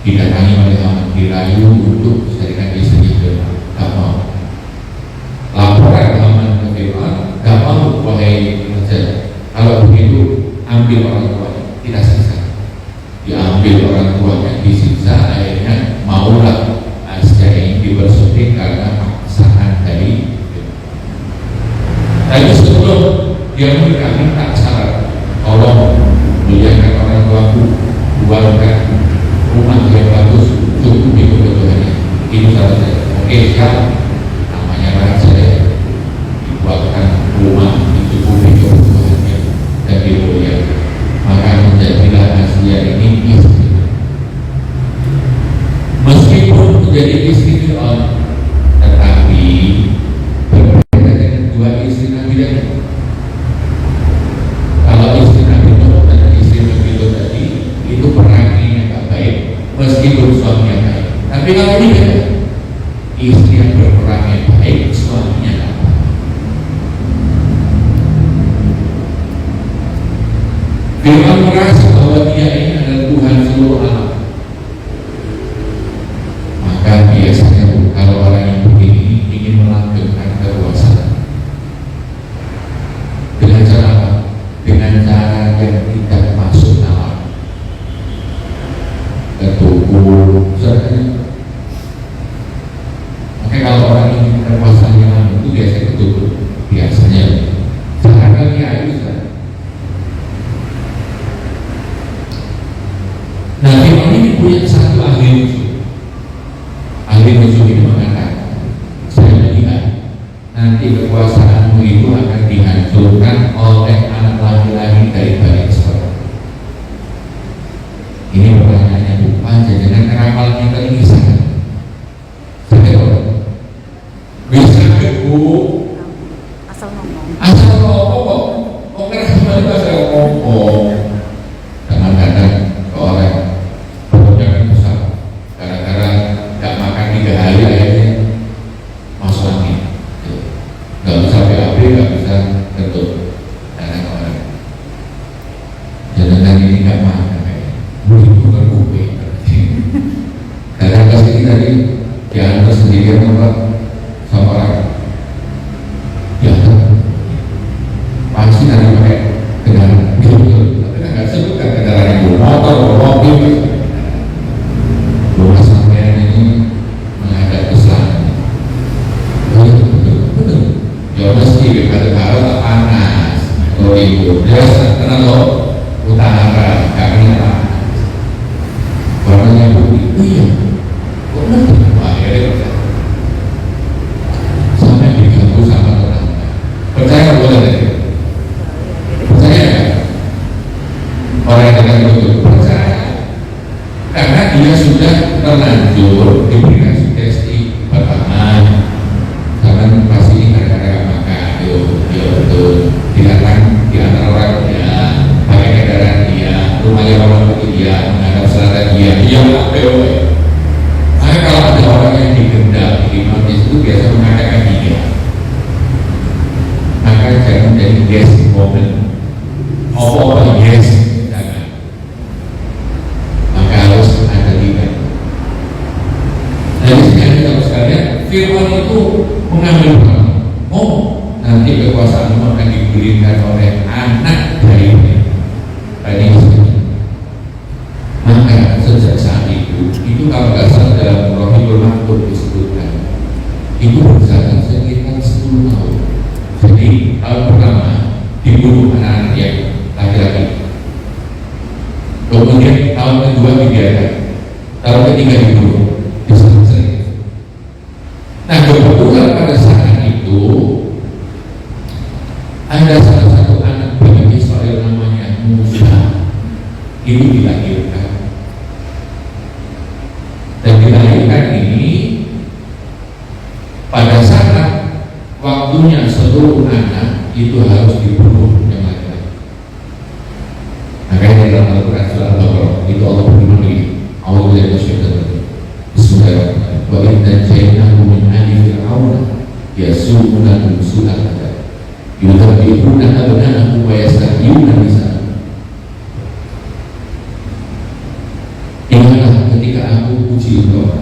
Didatangi oleh Haman, dirayu untuk dijadikan istri Fir'aun, gak mau. Laporan Haman ke Fir'aun, gak mau. Wahai raja, kalau begitu ambil orang tuanya, tidak sisa. Diambil orang tuanya, disiksa, akhirnya maulah Asia ini dibersunting karena paksaan dari. Tapi sebelum dia menikah, minta syarat, tolong muliakan orang tuaku, buatkan rumah yang bagus, cukupi kebutuhannya. Itu syarat. oke siap, namanya kan saya dibuatkan rumah dicukupi kebutuhannya dan dimuliakan, maka menjadilah Asia ini istri. Meskipun menjadi istri Fir'aun, tetapi berbeda dengan dua istri Nabi tadi. Kalau istri Nabi Nuh dan istri Nabi Lut tadi itu peranginya tak baik, meskipun suaminya baik. Tapi kalau ini beda, istri yang berperang yang baik, suaminya tak baik. Fir'aun merasa bahwa dia ini adalah Tuhan seluruh alam. Maka biasanya kalau orang yang begini ingin melanggengkan kekuasaan dengan cara apa? Dengan cara yang tidak masuk nalar, ketubuh, misalnya. Maka kalau orang ingin kekuasaan yang lama itu biasanya ketubuh, biasanya. Sekarang dia itu. Nah, Fir'aun ini punya satu ahli nujum. Ahli nujum ini mengatakan, saya melihat nanti kekuasaanmu itu akan dihancurkan oleh anak laki-laki dari Bani Israil. Ini pertanyaannya, bukan jangan ngeramal kita ini sangat. Bisa gebu asal ngomong kok ngeramal itu asal ngomong. Kadang-kadang ke orang perutnya kan besar, gara-gara gak makan 3 hari akhirnya masuk angin, gak bisa BAB, gak bisa kentut. Karena orang jangan ini gak makan bukan kue. Karena kesini tadi diantar sendirian sama orang diantar pasti tadi pakai kendaraan gitu, tapi kan gak sebutkan kendaraan itu motor, mobil. Rumah sampean ini menghadap Islam. Betul. Ya mesti kata-kata tak panas. Kalau itu biasa karena lo utara gak kena panas. Warnanya putih. Iya. Kok nanti akhirnya sampai diganggu sama tetangga. Percaya boleh deh. Percaya kan? Orang yang dengan itu percaya. Karena dia sudah terlanjur diberikan sugesti pertama, jangan pasti ini gara-gara makan, betul, diantara orang dia, pakai kendaraan dia, rumahnya orang itu dia, menghadap selatan dia, apa. Maka kalau ada orang yang digendam, hipnotis itu biasa mengatakan dia, maka jangan jadi yes moment, apa yes. Jadi sekali sekalian, Fir'aun itu mengambil peran. Nanti kekuasaan akan digulingkan oleh anak dari Bani Israil. Maka sejak saat itu kalau nggak salah dalam Rohibul Mahfud disebutkan, itu berjalan sekitar 10 tahun. Jadi tahun pertama dibunuh anak-anak yang laki-laki. Kemudian tahun kedua dibiarkan, tahun ketiga dibunuh. Nah, kebetulan pada saat itu ada salah satu anak Bani Israil namanya Musa, itu dilahirkan. Dan dilahirkan ini pada saat waktunya seluruh anak itu harus dibunuh yang laki-laki. Makanya dalam Al-Quran surah Al-Baqarah itu Allah berfirman begini, A'udzubillahi minasyaitonir rajim. Bismillahirrahmanirrahim. Wa inna ja'alnahu min ali fir'auna yasumunakum su'al adab yudhabihuna abna'ahum wa yastahyuna nisa'ahum. Ingatlah ketika aku uji engkau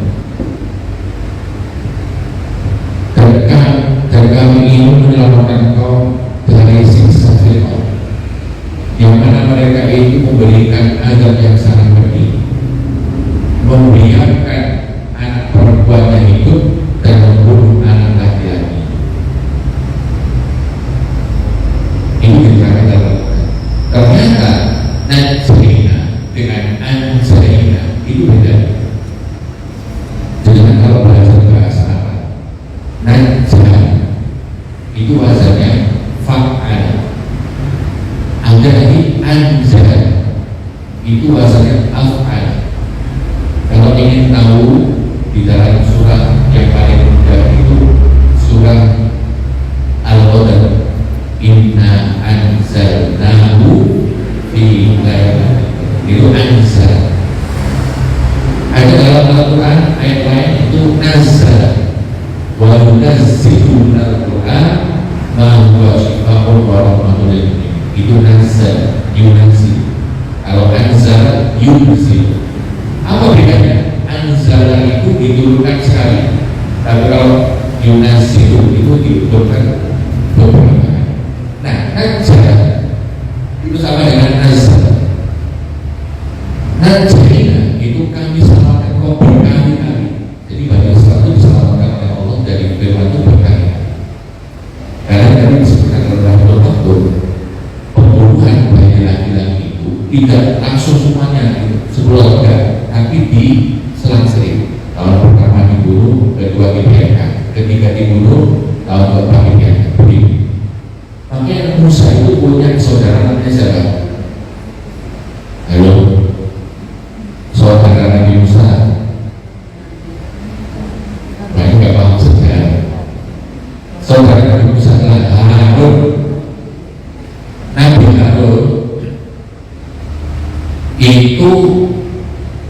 dan kami ingin menyelamatkan engkau dari siksa Fir'aun, yang mana mereka itu memberikan azab yang sangat pedih, membiarkan anak perempuannya hidup dan membunuh anak laki-laki. Ini diterangkan dalam ternyata Najrina dengan Anjarina itu beda. Jadi kalau belajar Yunasi. Kalau anzala yunzi. Apa bedanya? Anzala itu diturunkan sekali, tapi kalau Yunasi itu diturunkan beberapa kali. Nah, nazala itu sama dengan nazala. Najina itu kami selamatkan kau berkali-kali. Jadi Bani Israil itu diselamatkan oleh Allah dari firman itu berkali. Karena tadi disebutkan dalam Al-Quran, pembunuhan banyak laki-laki itu tidak langsung semuanya sekeluarga, tapi diselang-seling. Tahun pertama dibunuh, kedua dibiarkan, ketiga dibunuh, tahun keempat dibiarkan. Makanya Musa itu punya saudara namanya siapa? Halo, saudara Nabi Musa. Nah, ini nggak paham sejarah. Saudara Nabi Musa adalah Harun. Nabi Harun itu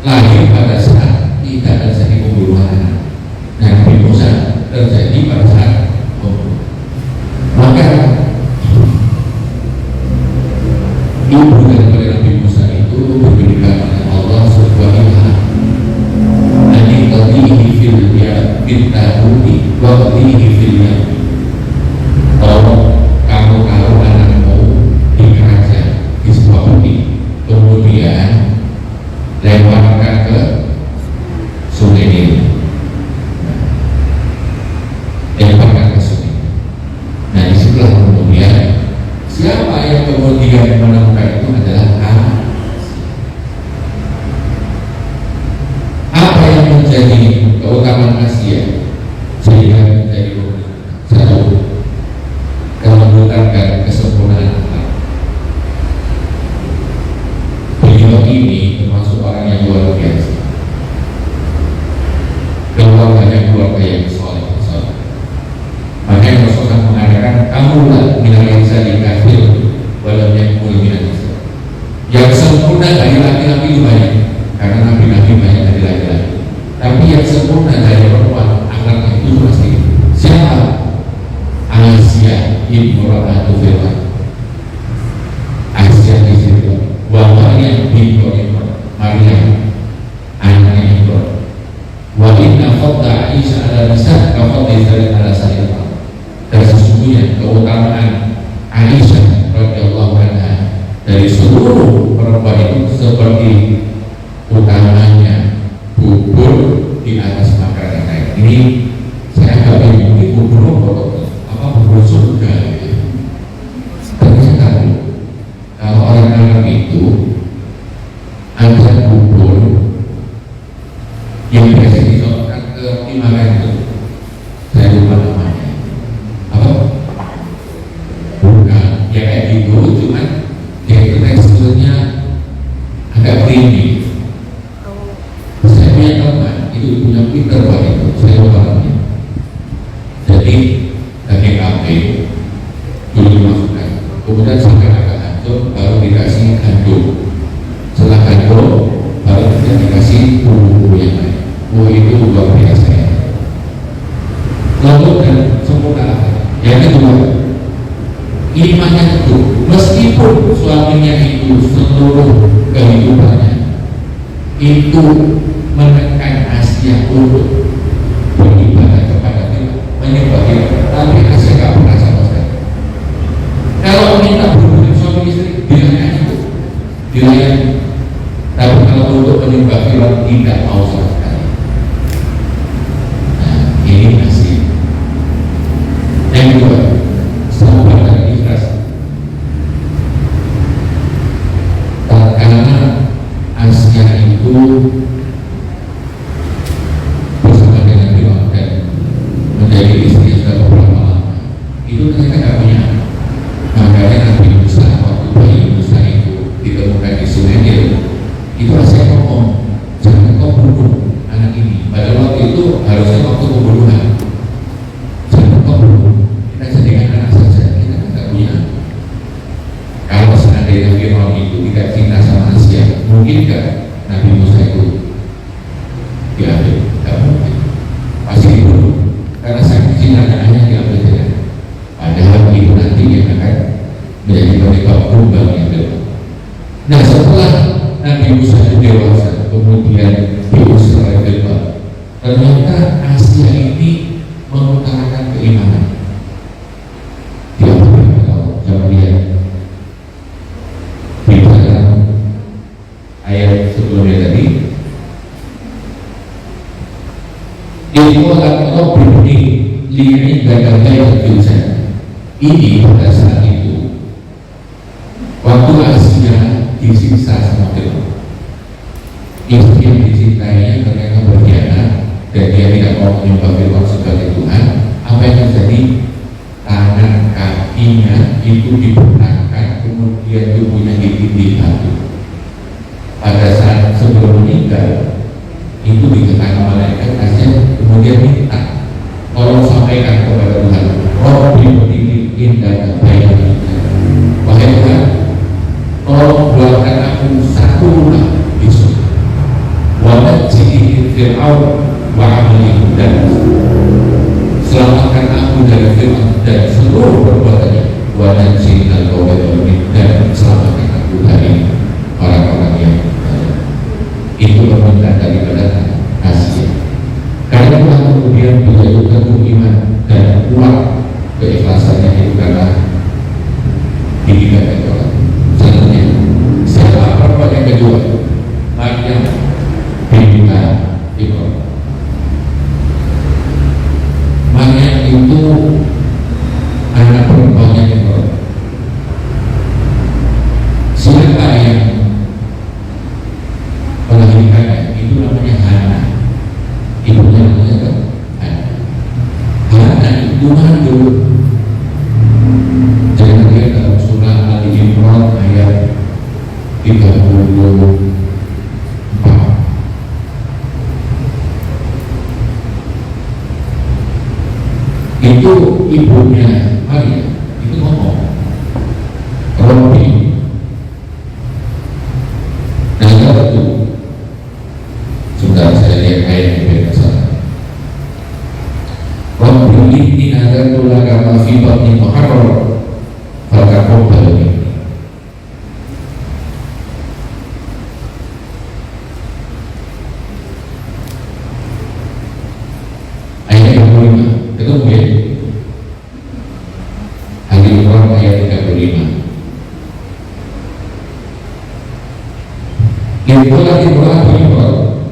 lahir pada saat tidak terjadi pembunuhan. Nabi Musa terjadi pada saat pembunuhan. Maka ibu daripada Nabi Musa itu diberikan oleh Allah sebuah ilham. Nanti qadihi fil bintahudi wa qadihi fil yam. Kamu anakmu di kerajaan di sebuah bukti, kemudian lemparkan ke sungai Nil. Lemparkan ke sungai. Nah, di sebelah kemudian siapa yang kemudian menemukan itu adalah apa yang menjadi keutamaan Asia sehingga menjadi satu kelembutan dan kesempurnaan akal. Beliau ini termasuk orang yang luar biasa. Keluarganya keluarga yang soleh. Makanya Rasulullah mengatakan, kamulah minal insani kafir walau yakmul minal Islam. Yang sempurna dari laki-laki itu banyak, karena nabi-nabi banyak dari laki-laki. Tapi yang sempurna dari perempuan akhlaknya itu pasti siapa? Asia imra'atu Fir'aun. Asia di situ. Wa Maryam bintu Imran. Maryam anaknya Imran. Wa inna fadla Isa ala nisa ka fadli Zalil ala sa'il. Dan sesungguhnya keutamaan Aisyah radhiyallahu anha dari seluruh perempuan itu seperti utamanya bubur di atas makanan lain. Ini saya nggak bingung, ini bubur apa bubur surga ya. Ternyata kalau orang-orang itu ada bubur yang biasa dicontohkan ke makan itu, saya lupa namanya apa? Bukan, ya kayak gitu, cuman dia itu teksturnya agak creamy. Saya punya teman itu punya pinter banget itu, saya lupa namanya. Jadi daging kambing dulu dimasukkan, kemudian sampai agak hancur baru dikasih gandum. Setelah gandum baru dikasih bumbu yang lain. Itu luar biasa ya. Lembut dan sempurna. Yang kedua, imannya teguh. Meskipun suaminya itu seluruh kehidupannya itu menekan Asia untuk beribadah kepada Tuhan, menyembah Dia, tapi Asia gak pernah sama sekali. Kalau minta berhubungan suami istri, bilangnya itu dilayani. Tapi kalau untuk menyembah Tuhan tidak mau sama sekali. Nah, ini Asia. Yang kedua, sabar dan ikhlas. Karena Asia itu bersama dengan Fir'aun dan menjadi istri sudah beberapa lama, itu ternyata tidak punya anak. Makanya Nabi Musa, waktu bayi Musa itu ditemukan di sungai Nil, itu Asia ngomong, jangan kau bunuh anak ini. Pada waktu itu harusnya waktu pembunuhan, jangan kau bunuh, kita jadikan anak saja, kita kan tidak punya anak. Kalau seandainya Fir'aun itu tidak cinta sama Asia, mungkin nggak Nabi Musa itu diambil? Tidak mungkin, pasti dibunuh. Karena saking cintanya hanya diambil saja. Padahal itu nanti yang akan menjadi penyebab tumbangnya Fir'aun. kemudian diusahakan. Ternyata Asia ini mengutarakan keimanan. Dia kalau kemudian di dalam ayat sebelumnya tadi, Ikhwan Rabbi li'ibadah laylatul jannah. Ini pada saat itu waktu Asia disiksa sama Fir'aun. Istri yang dicintainya ternyata berkhianat dan dia tidak mau menyembah Fir'aun sebagai Tuhan. Apa yang terjadi? Tangan kakinya itu dibentangkan, kemudian tubuhnya ditindih batu. Pada saat sebelum meninggal itu dikatakan malaikat Asia kemudian minta tolong sampaikan kepada Tuhan, Rabbi berikin dan bayar. Wahai Tuhan, tolong buatkan aku satu rumah di surga. Wanajini Fir'aun wa amalihi, dan selamatkan aku dari Fir'aun dan seluruh perbuatannya. Wanajini al-qawmi, dan selamatkan aku dari orang-orang yang itu permintaan daripada Asia. Karena Tuhan kemudian beliau teguh iman dan kuat keikhlasannya itu karena didikan oleh Allah. Selanjutnya, siapa perempuan yang kedua? Maryam binti Imran. Maryam itu anak perempuannya Imran. Siapa yang melahirkannya? Itu namanya Hana. Ibunya namanya Hana. Hana itu mandul. Jangan lihat dalam surah Ali Imran ayat 34. Itu ibunya Maryam itu ngomong, Rabbi. Nah, itu sudah saya lihat ayat yang beda sana. Rabbi inni nadartu laka ma fi batni muharrar fataqabbal minni. Ayat 25 ketemu ya? Ali Imran ayat 35. Itulah Imran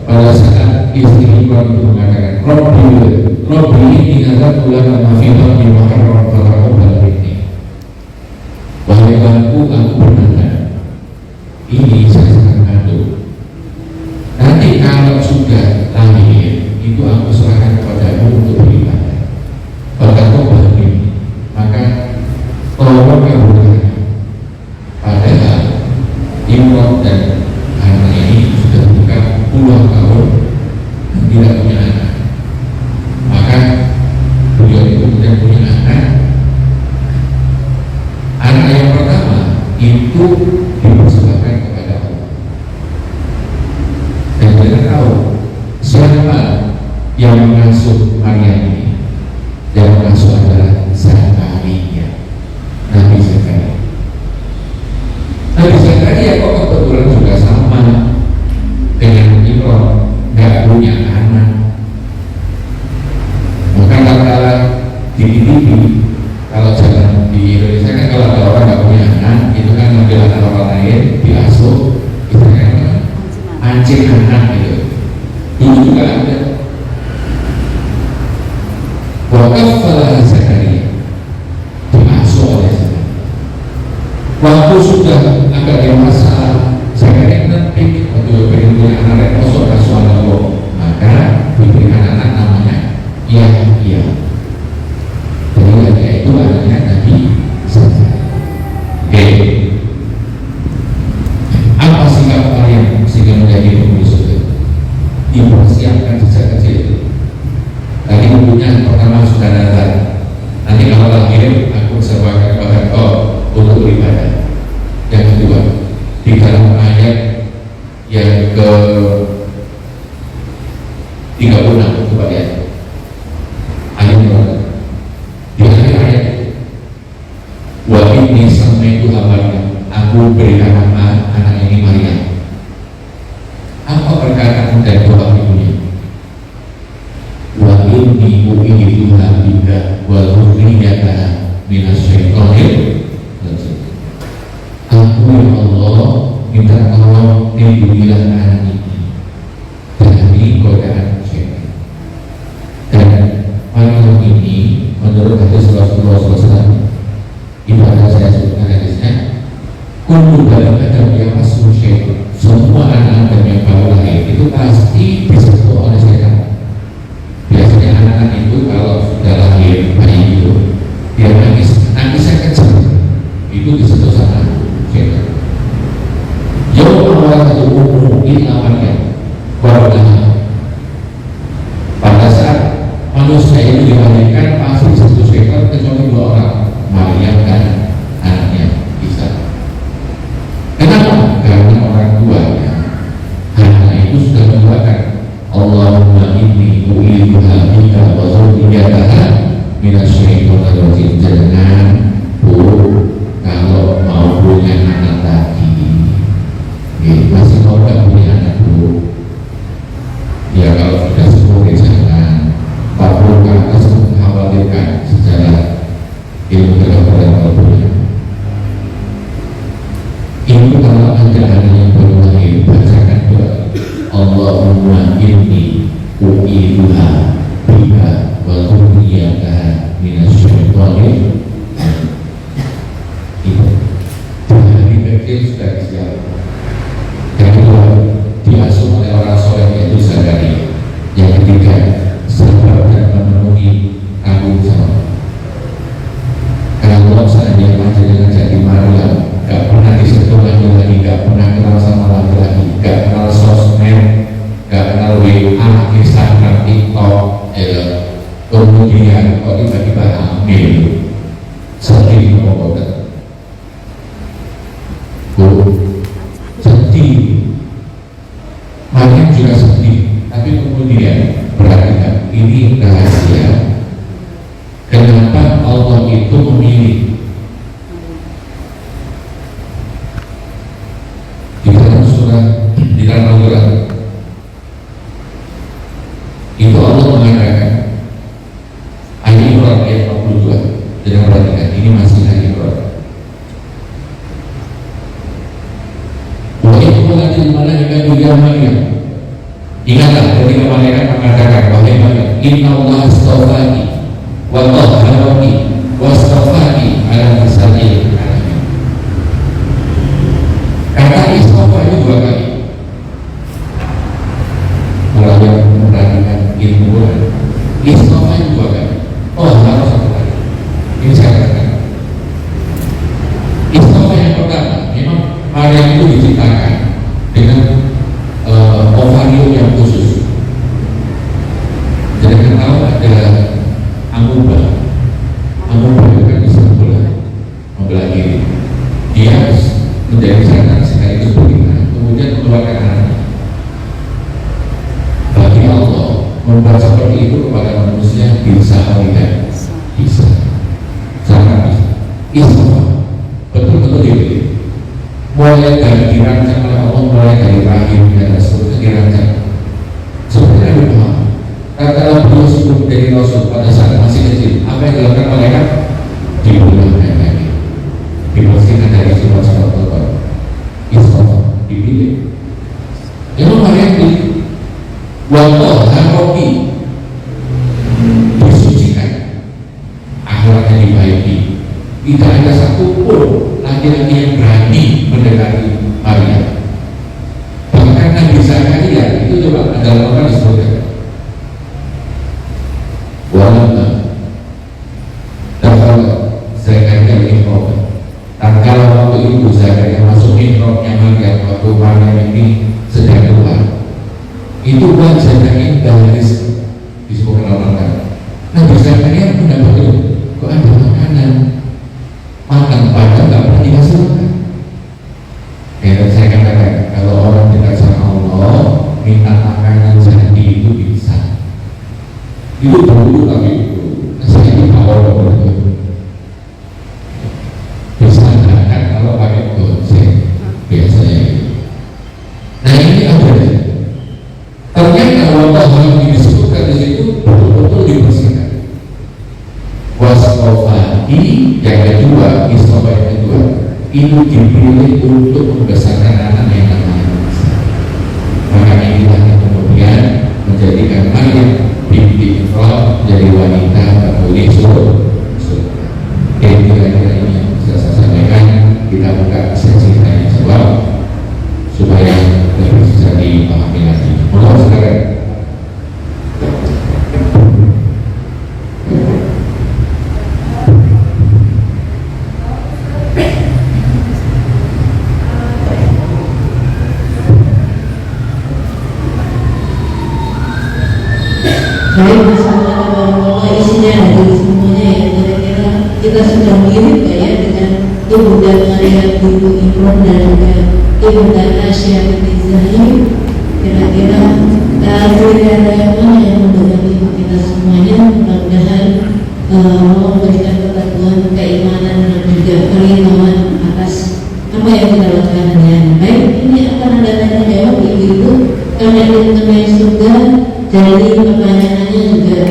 pada saat istri Imran itu mengatakan, Rabbi ini nazartu laka ma fi batni muharraran fataqabbal minni. Wahai Tuhanku, aku bernazar, ini saya sedang mengandung. Nanti kalau sudah lahir, itu aku serahkan kepadamu untuk beribadah. Fataqabbal minni, maka tolong kabulkan. Padahal Imran dan anak ini sudah bukan puluhan tahun tidak punya anak, maka beliau itu kemudian punya anak yang pertama itu dipersembahkan kepada Allah. Dan kita tahu siapa yang mengasuh Maryam ini. Yang mengasuh adalah Zakaria, Nabi Zakaria. Nabi Zakaria kok kebetulan juga sama dengan Imran, nggak punya anak. Maka katakanlah di TV, kalau jalan di Indonesia kan kalau ada orang nggak punya anak, itu kan ngambil anak orang lain, diasuh, itu kan mancing anak gitu. Dulu juga ada. Wakafalah Zakaria, diasuh oleh Zakaria. Waktu sudah agak dewasa, Zakaria nanti waktu pengen punya anak reposo asuhan Allah, maka diberikan anak namanya Yahya. Jadi Yahya itu anaknya Nabi Zakaria. Oke. Apa sikap Maryam sehingga menjadi penghuni surga? Dipersiapkan sejak kecil. Tadi ibunya pertama sudah nazar, nanti kalau lahir aku serahkan kepada kau untuk beribadah. Yang kedua, di dalam ayat yang ke 36 coba lihat ayat di akhir ayat, wa inni samaitu Maryam, aku berikan nama anak ini Maryam. Apa perkataan anak dan doa ibunya. Wa inni u'iduha bika wa dzurriyyataha minasyaitonir rajim. Aku ya Allah minta tolong lindungilah anak ini dari godaan syaitan. Dan malam ini menurut hadis Rasulullah SAW, ibadah saya sebutkan hadisnya, kullu bani adam yang masuk syaitan, semua anak adam yang baru lahir itu pasti disentuh oleh syaitan. Biasanya anak-anak itu kalau sudah lahir bayi itu dia nangisnya kecil, itu disentuh sama syaitan. Yawma waladatu ummuhu ilawannya waladahha. Pada saat manusia itu dilahirkan pasti disentuh syaitan kecuali dua orang, Maryam dan anaknya Isa. Kenapa? Karena orang tuanya anak itu sudah mendoakan, Allahumma inni u'iduha bika wa dzurriyyataha minasyaitonir rajim. Jangan Bu, kalau mau punya anak lagi, masih mau gak punya anak Bu? Ya kalau sudah 10 jangan. 40 ke atas mengkhawatirkan secara ilmu kedokteran kalbunya. Ini kalau ada anak yang baru lahir, bacakan doa, Allahumma inni u'iduha bika wa dzurriyyataha minasyaitonir rajim. Itu dari kecil sudah disiap. Kedua, diasuh oleh orang soleh yaitu Zakaria. Yang ketiga, sabar dan memenuhi tanggung jawab. Kalau seandainya panjenengan jadi Maryam, gak pernah disentuh laki-laki, gak pernah kenal sama laki-laki, gak kenal sosmed, gak kenal WA, Instagram, TikTok, kemudian kok tiba-tiba hamil, sedih pokoknya. Sedih, Maryam juga sedih, tapi kemudian perhatikan, ini rahasia. Kenapa Allah itu memilih di dalam surah, di dalam Al-Quran itu Allah mengatakan, ayat Imran ayat 42. Jangan perhatikan, ini masih ayat Imran. Wa itu mengatil malaika juga Maryam. Ingatlah ketika malaikat mengatakan, wahai Maryam, inna Allah astafaki wa tahharaki wa astafaki ala nisa'i alamin. Kata istafa itu 2 kali. Kalau yang memperhatikan ilmu Quran, istafa itu 2 kali. Oh, harus 1 kali. Ini saya katakan. Istafa yang pertama, memang Maryam itu diciptakan dengan ovarium yang khusus. Jadi kita tahu ada amuba itu kan bisa membelah diri. Dia menjadi setan sekaligus betina, kemudian mengeluarkan anaknya. Bagi Allah membuat seperti itu kepada manusia bisa atau tidak? Bisa, sangat bisa. Istighfar betul-betul dipilih. Mulai dari dirancang oleh Allah, mulai dari rahim dan seterusnya dirancang. Sebenarnya dipaham. Kata beliau sebelum dari Rasul pada saat masih kecil, apa yang dilakukan malaikat? Dibunuh lagi, dibersihkan dari sifat-sifat kotor. Istighfar dipilih. Memang Maryam pilih. Wallah haroki disucikan, akhlaknya dibaiki. Tidak ada satupun laki-laki yang berani mendekati Maryam. Bahkan Nabi Zakaria itu coba ada apa disebutkan. Walau dapat Zakaria mihrab. Tatkala waktu itu Zakaria masuk mihrabnya Maryam, waktu Maryam ini sedang keluar, itu wajahnya indah disebutkan orang. Nabi Zakaria mendapat kok ada makanan. Makan padahal nggak pernah dikasih makan. Ya, saya katakan kalau orang dekat sama Allah minta makanan jadi itu bisa. Itu dulu tapi itu saya di bawah bisa makan kalau pakai gojek biasanya. Nah ini ada Baik, Bismillahirrahmanirrahim. Isinya dari semuanya ya, kira-kira kita sudah mirip gak ya dengan Ibunda Maryam bintu Imran dan juga Ibunda Asya binti Zahir. Kira-kira kriteria yang mana yang mendekati kita semuanya. Mudah-mudahan Allah memberikan ketakuan, keimanan dan juga keridhaan atas apa yang kita lakukan ya. Baik, ini akan ada tanya jawab ibu-ibu karena ingin mengenai surga. Jadi pertanyaannya juga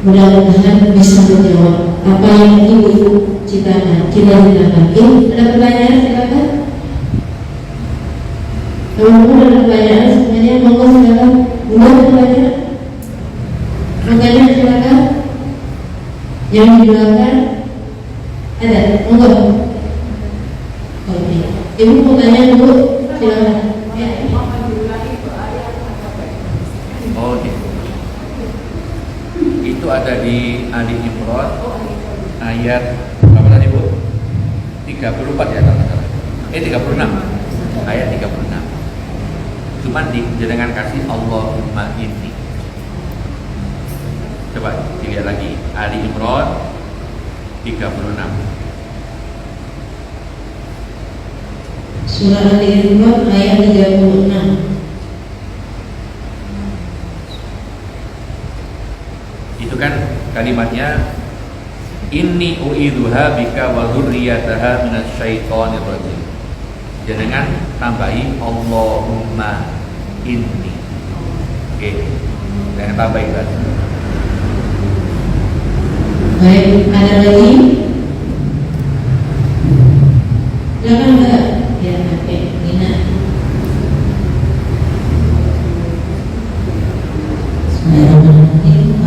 mudah-mudahan bisa menjawab apa yang ibu citakan. Kita silakan. Ada pertanyaan silakan. Kalau ada pertanyaan semuanya monggo silakan. Boleh bertanya? Pertanyaan silakan. Yang di belakang ada, monggo. Oke. Ibu mau tanya dulu, silakan. Oh, itu ada di Ali Imran ayat berapa tadi Bu? 34 ya teman-teman. 36. Ayat 36. Cuman dengan kasih Allahumma inni. Coba dilihat lagi Ali Imran 36. Surah Ali Imran ayat 36. Itu kan kalimatnya inni uidzuha bika wa dzurriyyataha minasyaitonir rajim. Jangan tambahi Allahumma inni. Oke. Jangan tambahi lagi. Baik, ada lagi? Silakan Mbak. Ya, oke, Nina.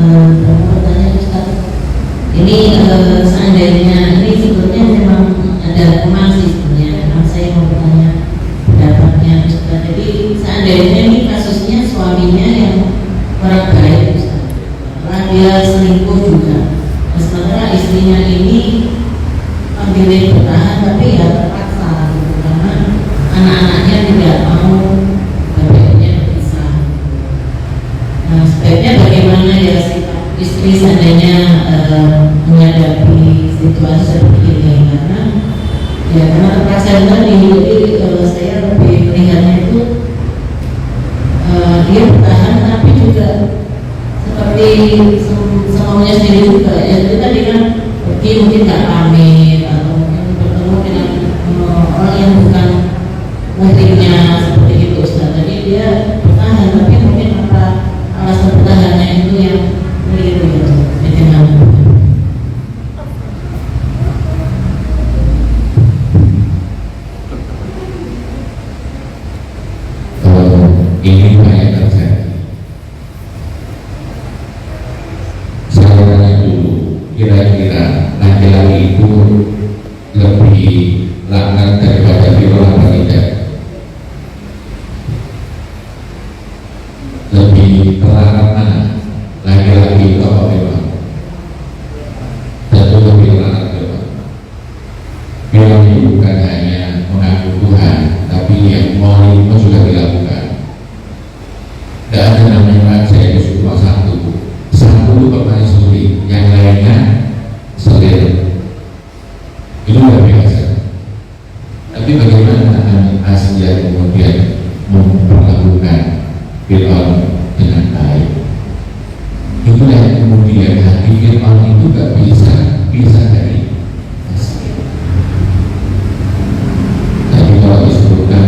Pertanyaan Ustaz, ini seandainya ini sebetulnya memang ada masih sebenarnya, memang saya mau bertanya pendapatnya Ustaz. Jadi seandainya ini kasusnya suaminya yang kurang baik Ustaz, dia selingkuh juga, sementara istrinya ini memilih bertahan tapi ya terpaksa karena anak-anaknya tidak mau baiknya berpisah. Nah, sebaiknya bagaimana ya sikap istri seandainya menghadapi situasi seperti ini, karena terpaksa tadi. Jadi saya lebih melihatnya itu dia bertahan tapi juga seperti semaunya sendiri juga. Ya itu tadi kan pergi mungkin nggak pamit atau mungkin bertemu dengan orang yang bukan muhrimnya seperti itu Ustaz. Jadi dia bertahan tapi mungkin apa alasan bertahannya itu yang keliru ya. Ini banyak terjadi. Saya tanya dulu, kira-kira laki-laki itu lebih laknat daripada Fir'aun apa tidak? Lebih terlarang mana? Laki-laki itu apa Fir'aun? Tentu lebih terlarang Fir'aun. Fir'aun itu bukan hanya mengaku Tuhan, tapi yang mau itu juga dilakukan. Tidak ada namanya raja itu cuma satu itu bermain sulit, yang lainnya selir. Itu luar biasa. Tapi bagaimana Asia kemudian memperlakukan Fir'aun dengan baik? Itulah yang kemudian hati Fir'aun itu gak bisa dari Asia. Tapi kalau disebutkan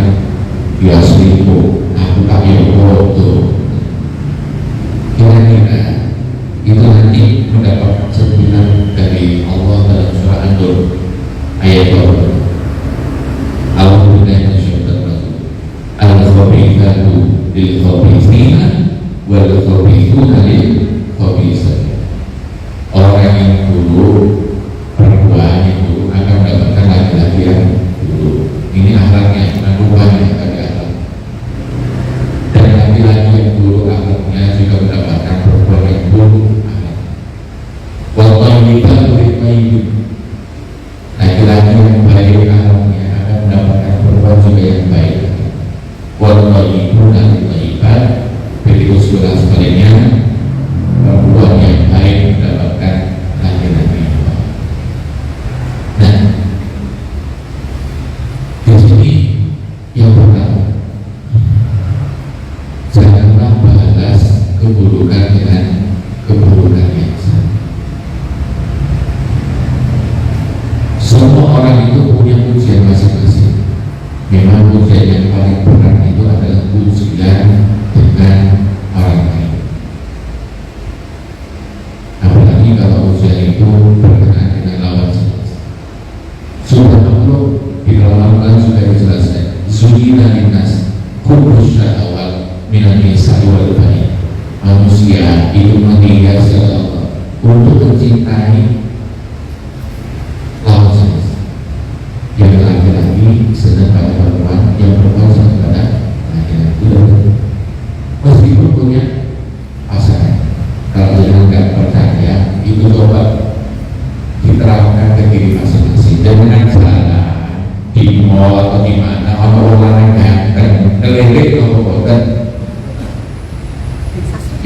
dia selingkuh, aku tak foto, kira-kira itu nanti mendapat sentilan dari Allah dalam surah An-Nur ayat 2. Al-Quran al-khabithatu lil-khabithina wal-khabithuna lil-khabithat. Orang yang buruk perempuan itu akan mendapatkan laki-laki yang buruk. Ini akhlaknya, bukan rupanya tapi akhlak. Dan laki-laki yang buruk akhlaknya juga mendapatkan perempuan yang buruk. Laki-laki yang baik akhlaknya akan mendapatkan perempuan juga yang baik. Walau ibu nanti baik, begitu juga sebaliknya, perempuan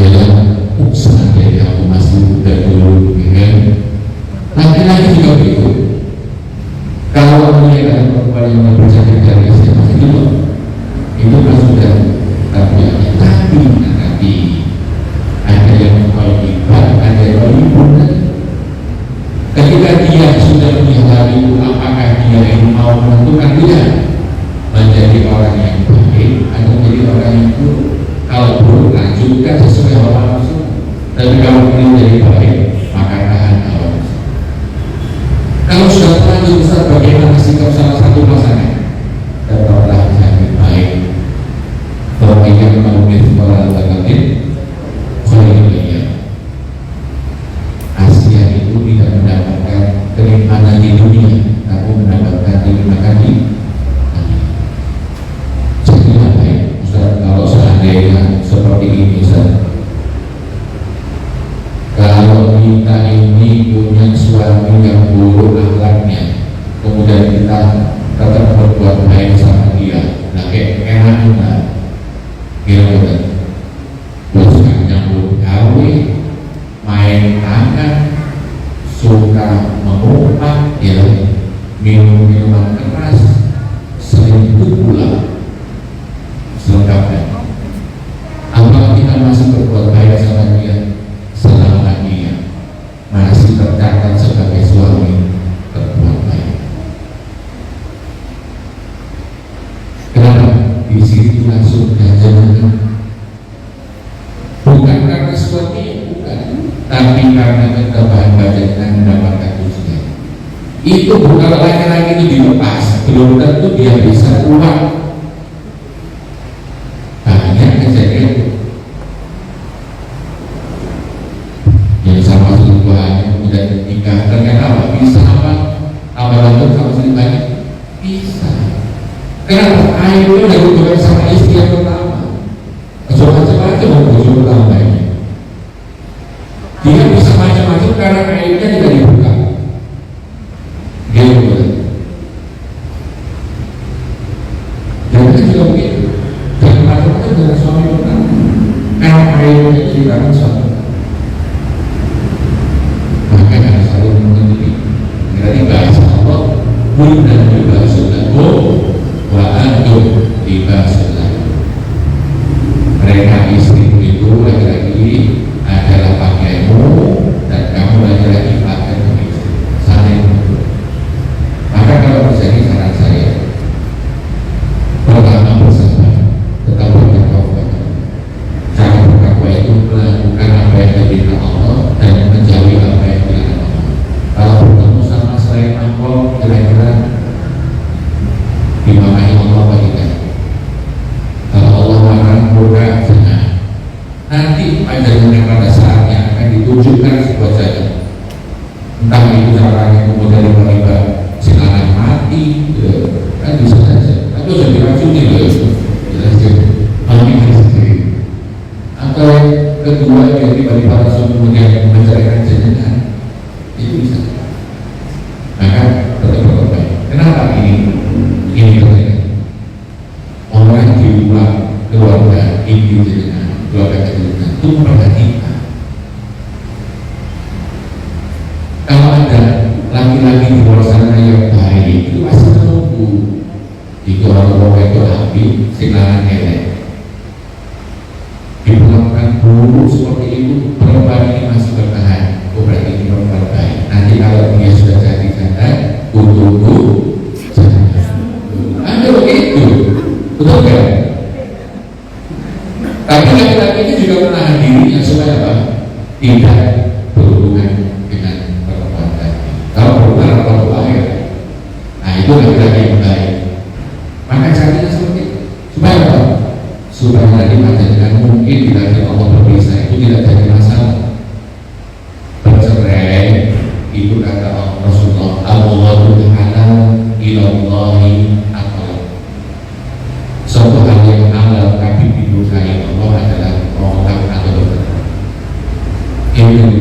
ya usaha dari aku masih muda dulu, kan? Laki-laki juga begitu. Kalau melihat perempuan yang bercadar dari SMA itu kan sudah tapi ada yang kewajiban, ada yang kewajiban. Ketika dia sudah punya hal itu, apakah dia yang mau menentukan dia menjadi orang yang baik atau menjadi orang yang buruk? Kalau buruk, lanjutkan sesuai hawa nafsu. Tapi kalau ingin menjadi baik, maka tahan hawa nafsu. Kalau sudah terlanjur besar, bagaimana sikap salah satu pasangan? Tetaplah jadi baik. Kalau ingin menulis para alternatif, Asia itu tidak mendapatkan kenikmatan di dunia, tapi mendapatkan kenikmatan di akhirat. Jadi apa ya, Ustaz, kalau seandainya seperti ini, Ustaz, kalau kita ini punya suami yang buruk akhlaknya, kemudian kita tetap berbuat baik sama dia, nah kayak enak enggak? Gila, suka nyambut gawe, main tangan, suka mengumpat, ya, minum minuman keras, selingkuh pula, selengkapnya. Apakah kita masih berbuat baik sama dia selama dia masih tercatat sebagai suami berbuat baik? Kenapa? Di situ langsung ganjaran. Bukan karena suami, bukan, tapi karena kita bahan badan mendapatkan ujian. Itu bukan laki-laki itu dilepas, belum tentu dia bisa keluar. Banyak kejadian yang sama selingkuhannya kemudian nikah, ternyata apa? Bisa apa lanjut sama selingkuhannya? Bisa. Kenapa? Akhirnya dari hubungan sama istri yang pertama, macam-macam membujuk pertama ini. Dia bisa macam-macam karena airnya tidak dibuka. Dia boleh. Dan itu juga begitu. Dan macam-macam dengan suami pertama, karena airnya tidak suami. Maka harus selalu mengerti. Berarti bahasa Allah, pun dan bahasa Allah, wa antum di bahasa Allah. Mereka istrimu itu laki-laki adalah pakaianmu dan kamu laki-laki pakaianmu istri, saling menurut. Maka kalau terjadi saran saya, pertama bersabar, tetap bertakwa. Cara bertakwa itu melakukan apa yang diperintah Allah dan menjauhi apa yang dilarang Allah. Kalau bertemu sama selain Allah, kira-kira dimarahi Allah bagi kita. Kalau Allah marah, murka, jangan. Nanti pada saatnya akan ditunjukkan sebuah jalan. Entah itu caranya kemudian tiba-tiba silakan mati, ya, kan bisa saja. Atau sudah diracuni loh, jelas mati sendiri. Atau kedua dia tiba-tiba langsung kemudian menceraikan jenengan, itu bisa. Maka tetap berbaik. Kenapa ini? Ini penting. Orang di luar keluarga inti jenengan, keluarga jenengan itu memperhatikan. Kalau ada laki-laki di luar sana yang baik, itu pasti menunggu. Jika orang-orang itu habis, silakan elek. Diperlakukan buruk seperti itu, perempuan ini masih bertahan. Oh, berarti ini perempuan baik. Nanti kalau dia sudah jadi janda, tunggu janda. Ada begitu, betul kan? Tapi laki-laki ini juga menahan dirinya supaya apa? Tidak berhubungan dengan perempuan tadi. Kalau berhubungan apa bahaya? Nah itu laki-laki yang baik. Maka caranya seperti itu. Supaya apa? Supaya tadi dengan mungkin bila Allah berpisah itu tidak jadi masalah. Bercerai itu kata Rasulullah, Allahu halal ilallahi akbar. Suatu hal yang halal tapi didukai Allah adalah rohak atau berkata. Ini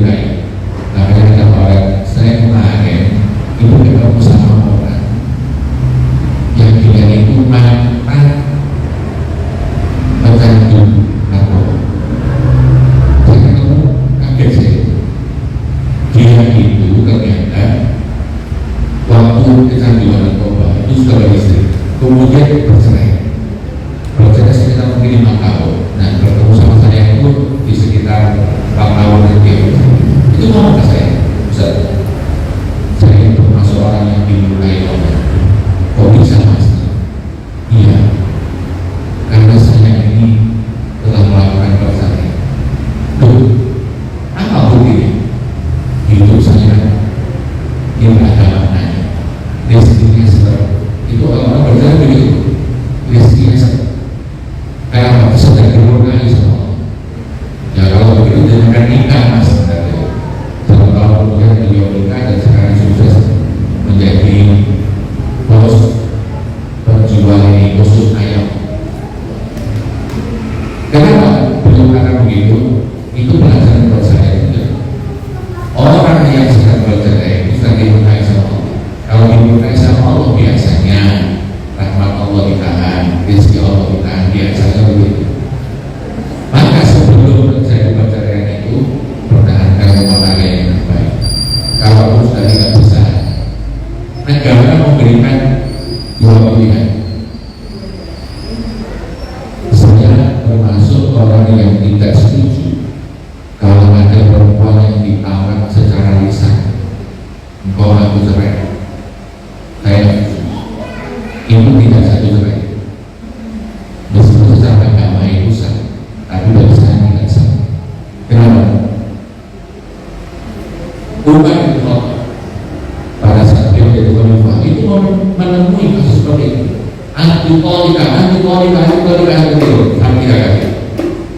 atu tolikah itu sampai 3 kali.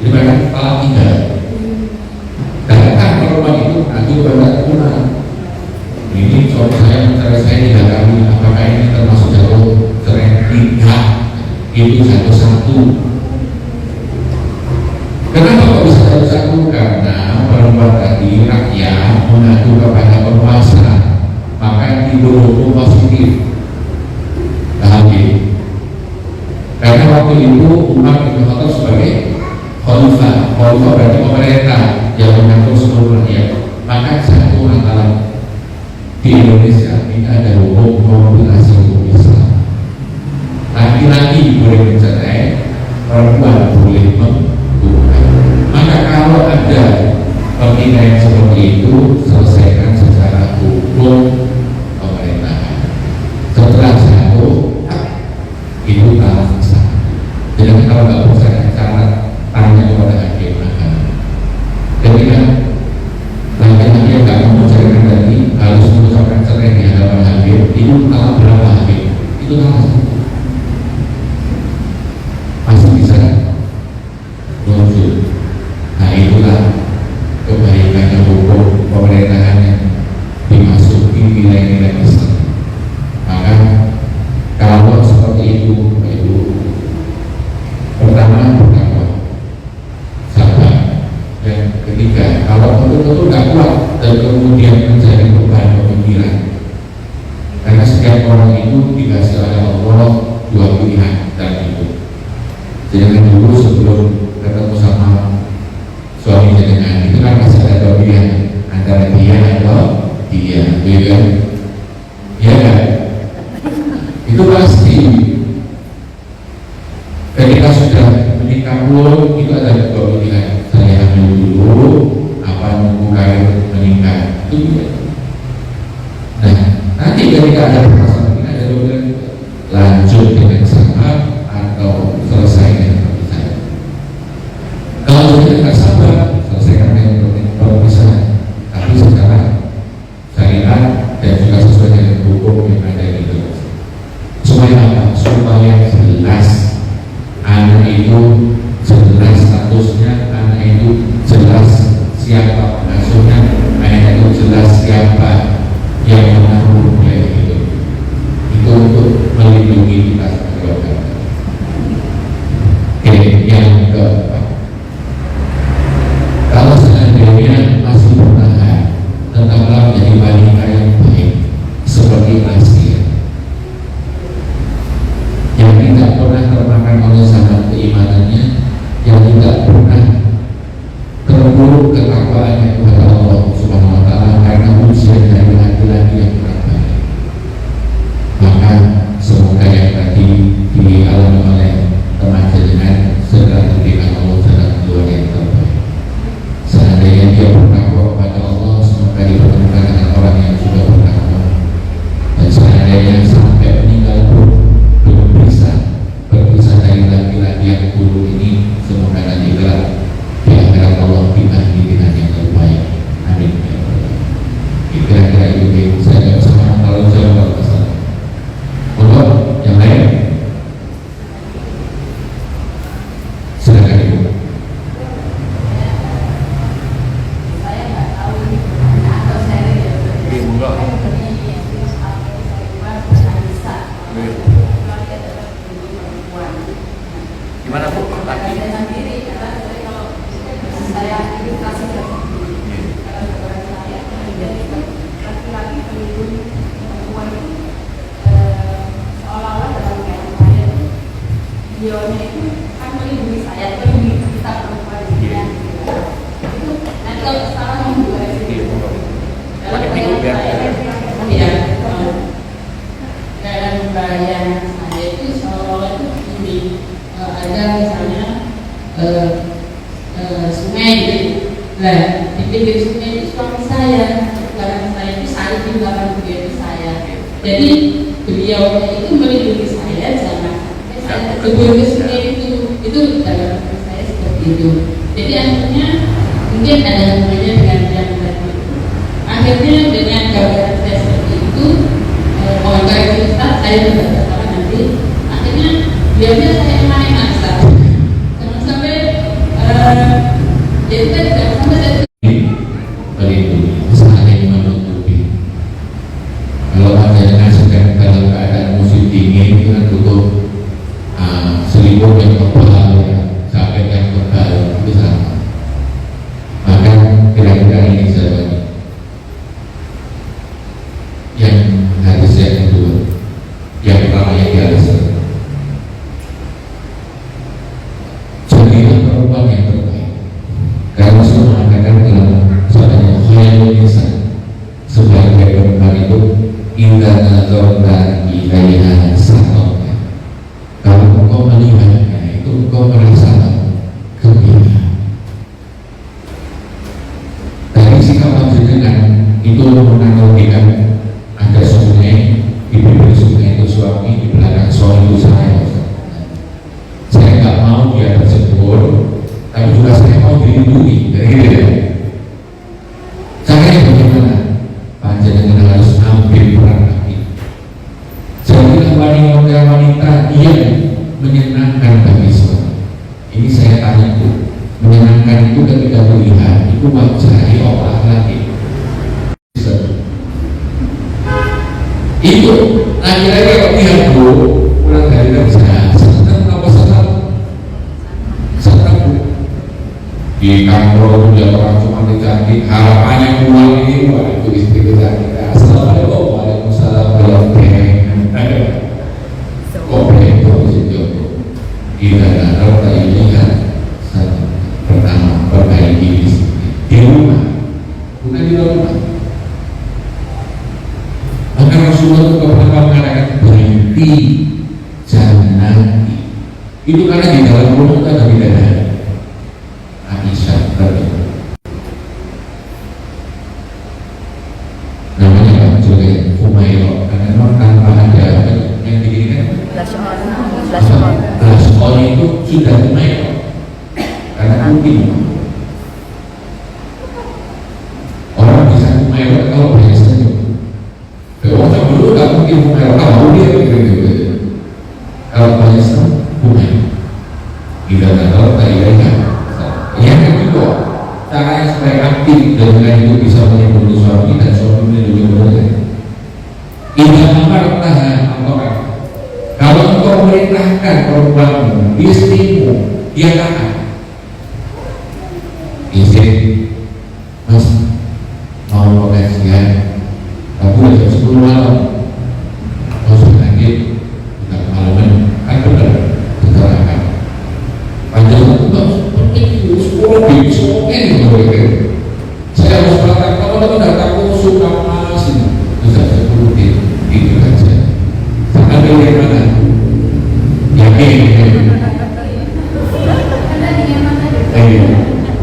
Jadi mereka talak 3. Karena kan perempuan itu atu pada punah. Ini suami saya mencerai saya 3 kali, apakah ini termasuk jatuh cerai? Tidak, itu satu-satu. Kenapa kok bisa satu-satu? Karena perempuan tadi rakyat mengadu kepada penguasa, maka didukung positif. Karena waktu itu Umar bin Khattab sebagai khalifah berarti pemerintah yang mengatur seluruh rakyat. Maka satu antara di Indonesia ini ada hukum kombinasi hukum Islam. Laki-laki boleh mencerai, perempuan boleh menggugat. Maka kalau ada pertikaian seperti itu, selesaikan secara hukum pemerintahan. Setelah satu itu talak sah. Jadi kalau nggak percaya cara tanya kepada hakim mahkamah. Ketika laki-laki yang nggak mau menceraikan tadi harus mengucapkan cerai di hadapan hakim, itu talak berapa hakim? Itu talak sah. Masih bisa muncul. Nah itulah kebaikannya hukum pemerintahan yang dimasuki nilai-nilai Islam. Maka kalau seperti itu, pertama bertakwa, sabar. Yang ketiga, kalau betul-betul nggak kuat dan kemudian menjadi beban pemikiran, karena setiap orang itu dikasih oleh Allah 2 pilihan dan itu. Jangan dulu sebelum ketemu sama suami jenengan itu kan masih ada 2 pilihan antara dia atau dia, kan? Ya kan? Itu pasti ketika sudah menikah pun itu ada 2 pilihan, saya hamil dulu apa nunggu karir menikah, itu juga. Nah nanti ketika ada permasalahan ini ada 2 pilihan, lanjut dengan sabar atau selesai dengan perpisahan. Kalau sudah tidak sabar, selesaikan dengan perpisahan, tapi secara syariat dan juga sesuai dengan hukum yang ada di Indonesia. Supaya apa? Supaya jelas anak itu jelas statusnya, anak itu jelas siapa pengasuhnya, anak itu jelas siapa yang menanggung biaya hidup. Itu untuk melindungi kita sebagai warga. Oke, yang keempat, kalau seandainya masih bertahan, tetaplah menjadi wanita yang baik seperti Asia, yang tidak pernah termakan oleh zaman keimanannya, yang tidak pernah terburuk ketakwaannya kepada Allah Subhanahu Wa Taala karena ujian dari laki-laki yang kurang baik. Maka semoga yang tadi dialami oleh teman jenengan segera diberikan Allah jalan keluar yang terbaik. Seandainya dia bertakwa kepada Allah, semoga dipertemukan dengan orang yang sudah bertakwa. Dan seandainya sampai meninggal pun belum bisa berpisah dari laki-laki yang buruk ini, semoga nanti kelak di akhirat Allah dibagi dengan yang terbaik. Amin. Kira-kira itu saya nggak bisa terlalu jauh kalau masalah. Untuk yang lain, silakan Ibu. Gimana Bu? Laki? Beliaunya itu kan melindungi saya, melindungi kita perempuan di sini. Itu nanti kalau salah membuat dalam bayangan saya itu seolah-olah itu ini ada misalnya sungai gitu. Nah di pinggir sungai itu suami saya, belakang saya itu salib di belakang beliau itu saya. Jadi beliaunya itu melindungi saya jangan kebun ke sungai itu dalam saya seperti itu. Jadi akhirnya mungkin ada hubungannya dengan yang tadi. Akhirnya dengan gambaran saya seperti itu, komentar itu Ustaz, saya juga berkata nanti. Akhirnya biasanya saya enak Ustaz, jangan sampai jadi kan jangan sampai saya melindungi, saling menutupi. Kalau adanya sedang dalam keadaan musim dingin itu kan butuh selimut yang tebal, jaket yang tebal, itu sama. Maka kira-kira ini jawabannya. Yang hadis yang kedua, yang pertama yang di atas. Jadilah perempuan yang terbaik. Karena Rasul mengatakan dalam sabdanya khairul insan, sebagai perempuan itu indah nazarna ilaiha satawnya. Kalau engkau melihatnya itu engkau merasa gembira. Dari sikap panjenengan itu menandakan ada sungai, di bibir sungai itu suami, di belakang suami itu saya. Saya nggak mau dia tersebut, tapi juga saya mau dilindungi dari dia. Caranya bagaimana? Panjenengan harus ambil peran aktif. Jadilah wanita yang menyenangkan bagi suami. Ini saya tanya itu, menyenangkan itu ketika melihat itu wajah Allah lagi. Itu akhirnya kalau lihat bu pulang dari kerja senang apa senang bu di kantor dia orang cuma dicantik harapannya pulang ini wah itu istri kecantik. Assalamualaikum waalaikumsalam warahmatullahi wabarakatuh. Kita kalau ini kan pertama perbaiki di rumah bukan di rumah. Maka Rasulullah itu pernah mengatakan berhenti, jangan nanti. Itu karena di dalam rumah kita ada bidadari. Aisyah berkata, namanya Pak Julia Umayyah, karena memang tanpa ada yang didirikan. Blasphon itu sudah Umayyah, karena mungkin orang bisa Umayyah kalau banyak senyum. Orang dulu tak mungkin tahu dia begitu. Kalau banyak bukan, tidak tahu tak ibadah. Yang kedua, caranya supaya aktif dengan itu bisa melindungi suami dan suami melindungi keluarga. Tidak amar tahan orang. Kalau engkau memerintahkan perempuanmu, istrimu, dia taat. Istri, mas mau pengajian. Aku udah jam 10 malam, mau sakit, kita kemalaman, kan benar, terangkan. Panjang aku bagus, pergi 10 besok ini begitu. Saya harus berkata, kalau datang aku suka mas ini, sudah 10 itu aja. Sangat pilih mana? Yakin.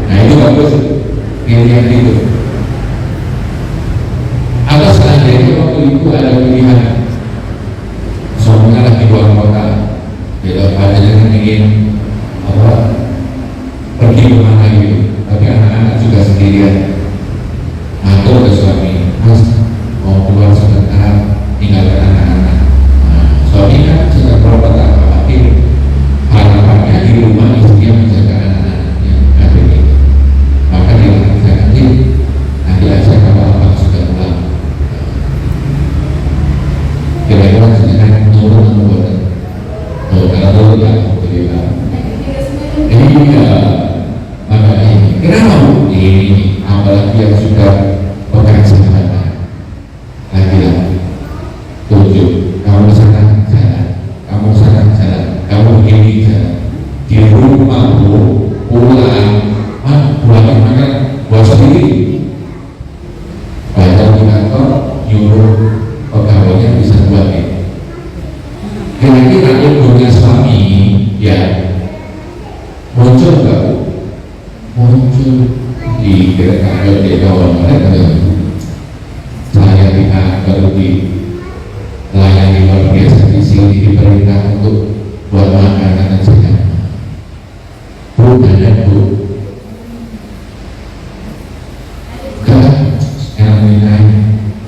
Nah itu bagus, pilihan itu. Atau seandainya waktu itu ada pilihan suaminya lagi keluar kota, beda pada jangan ingin pergi kemana gitu, tapi anak-anak juga sendirian. Ngatur ke suami, mas mau keluar sebentar, tinggalkan anak-anak. Suami kan sudah berapa tak khawatir, harapannya di rumah istrinya menjaga anak-anaknya, ada gitu. Maka dia mengatakan nanti aja kalau abang sudah pulang. Kira-kira sekarang turun atau buatan? Kalau turun ya, alhamdulillah. Iya, maka ini. Kenapa bu? Ini apalagi yang sudah pekerjaan lagi-lagi. Tujuh, kamu sana jalan, kamu sana jalan, kamu ini jalan. Di rumah bu, pulang mana buat sendiri. Banyak di kantor, nyuruh pegawainya bisa buat itu. Kira-kira ilmunya suami ya muncul nggak bu? Muncul di kira-kira di kawan mereka. Saya dianggap di layani luar biasa di sini diperintah untuk buat makanan dan segala. Bu dan bu,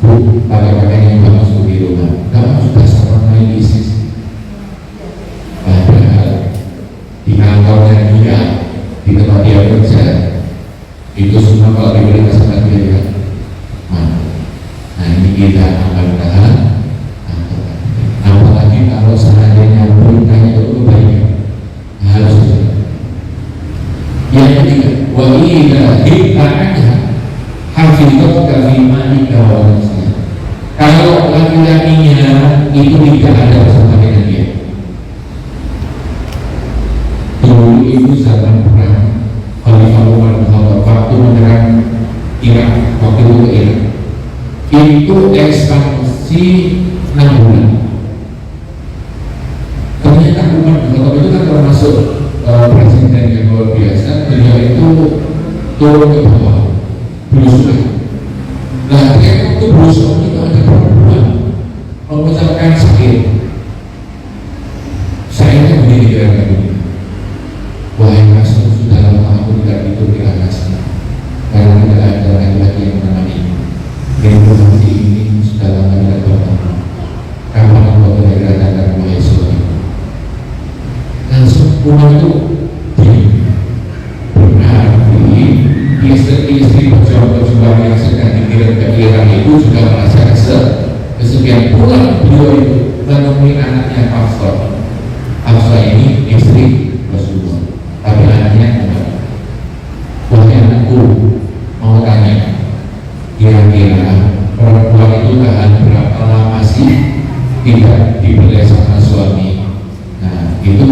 bu pakai yang bagus di rumah, kamu sudah sama ISIS. Itu semua kalau diberi kesempatan dia mampu. Nah ini kita amalkan. Apalagi kalau seandainya beritanya itu kebaikan, harus yang ketiga, wa idza hibba'aka hafizatuka fi malika wa nafsika. Kalau laki-lakinya itu tidak ada bersama dengan dia. Dulu itu zaman perang Khalifah Umar bin Khattab waktu menyerang Irak, waktu itu ke Irak, itu ekspansi 6 bulan. Ternyata Umar bin Khattab itu kan termasuk presiden yang luar biasa. Beliau itu turun ke bawah, berusaha. Nah, ketika itu berusaha itu ada perempuan mengucapkan sakit. Saya kan begini kira-kira begini. Wahai Rasul, sudah lama aku tidak tidur di atasnya karena tidak ada laki-laki yang menemani. Rindu hati ini sudah lama tidak bertemu. Kapan aku boleh datang wahai suami? Langsung Umar itu berarti istri pejuang-pejuang yang sedang dikirim ke Irak itu juga merasa kesepian pula. Beliau itu menemui anaknya Hafsah. Hafsah ini istri Rasulullah, tapi anaknya enggak. Wahai anakku, mau tanya, kira-kira perempuan itu tahan berapa lama sih tidak dibelai sama suami? Nah itu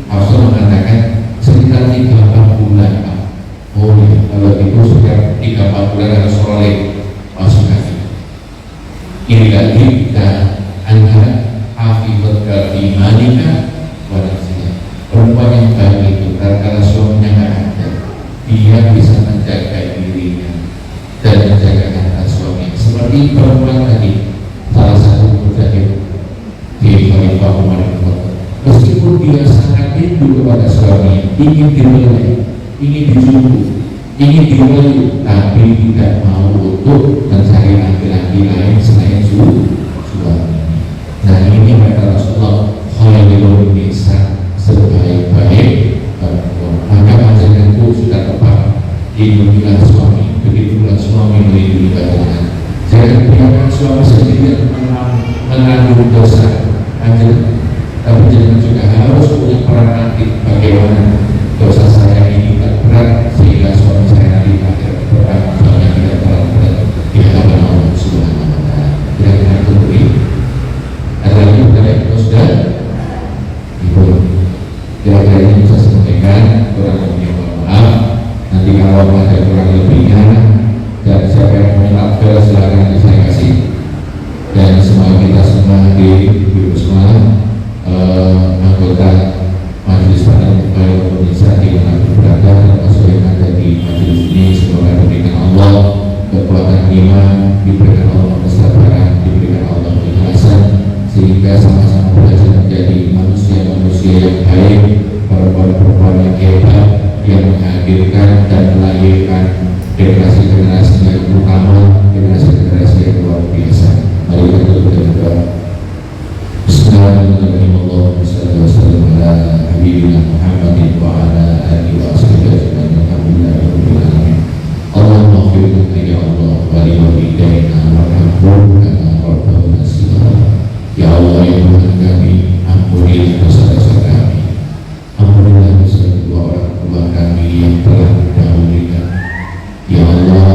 Hafsah mengatakan sekitar 3-4 bulan Pak. Oh ya, kalau itu sudah 3-4 bulan harus soleh masuk hati. Ini lagi kita antara hafizat imanika wa nafsika. Perempuan yang baik itu karena suaminya nggak ada, dia bisa menjaga dirinya dan menjaga harta suami. Seperti perempuan tadi, salah satu mujahid di Khalifah Umar bin Khattab. Meskipun dia sangat rindu kepada suami, ingin dimiliki, ingin dijumpai, ingin dimiliki, tapi tidak mau untuk mencari laki-laki lain selain suami. Nah ini kata Rasulullah, khairul nisa, sebaik-baik perempuan. Maka panjenenganku sudah tepat, lindungilah suami, begitulah suami melindungi panjenengan. Jangan biarkan suami sendiri mengandung dosa panjenengan. Tapi jangan juga harus punya peran aktif bagaimana dosa saya ini tak berat sehingga suami saya nanti akhir berat, suami tidak terlalu berat di hadapan Allah Subhanahu wa Ta'ala. Kira-kira itu beri. Ada lagi berkata sudah ibu. Kira-kira ini bisa saya sampaikan, kurang lebihnya mohon maaf. Nanti kalau ada kurang lebihnya dan siapa yang meminta silakan saya kasih. Dan semua kita semua di semua anggota Majelis Padan Upaya Indonesia di mana berada, termasuk yang ada di majelis ini, semoga diberikan Allah kekuatan iman, diberikan Allah kesabaran, diberikan Allah keikhlasan, sehingga sama-sama belajar menjadi manusia-manusia yang baik, perempuan-perempuan yang hebat, yang menghadirkan dan melahirkan generasi-generasi yang utama, generasi-generasi yang luar biasa. Mari kita berdoa. Bismillahirrahmanirrahim. Allahumma shalli wa sallim ala habibina Muhammadin wa ala alihi wa sahbihi ajma'in. Alhamdulillahirabbil alamin. Allahumma ighfir lana ya Allah wa li walidayna warhamhum kama rabbawna shighara. Ya Allah ya Tuhan kami, ampunilah dosa-dosa kami. Ampunilah dosa kedua orang tua kami yang telah mendahulukan. Ya Allah,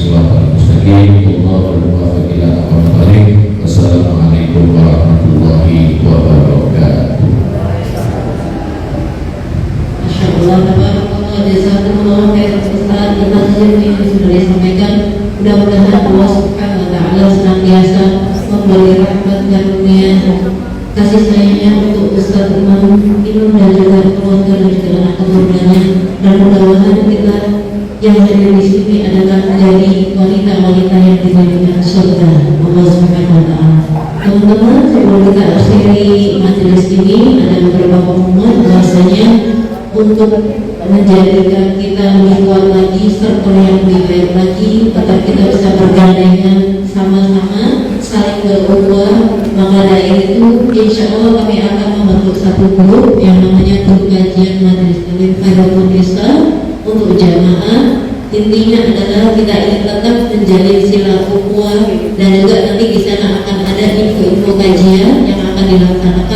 siratal mustaqim. Wallahul muwaffiq ila aqwamit thoriq. Wassalamualaikum warahmatullahi wabarakatuh. Masya Allah, tabarakallah, jazakumullah khairan Ustaz atas ilmu yang sudah disampaikan. Mudah-mudahan Allah Subhanahu wa taala senantiasa memberi rahmat karunia kasih sayangnya untuk Ustaz Imam Ilmu dan juga keluarga dan juga anak keturunannya, dan mudah-mudahan kita yang hadir di sini adalah menjadi wanita-wanita yang dijanjikan surga Allah Subhanahu wa taala. Teman-teman, sebelum kita akhiri majelis ini, ada beberapa pengumuman bahwasanya untuk menjadikan kita lebih kuat lagi, serta yang lebih baik lagi, agar kita bisa bergandengan sama-sama saling berukhuwah, maka dari itu insya Allah kami akan membentuk satu grup yang namanya grup kajian majelis taklim Khairatul Nisa untuk jamaah. Intinya adalah kita ingin tetap menjalin silaturahmi, dan juga nanti di sana akan ada info-info kajian yang akan dilaksanakan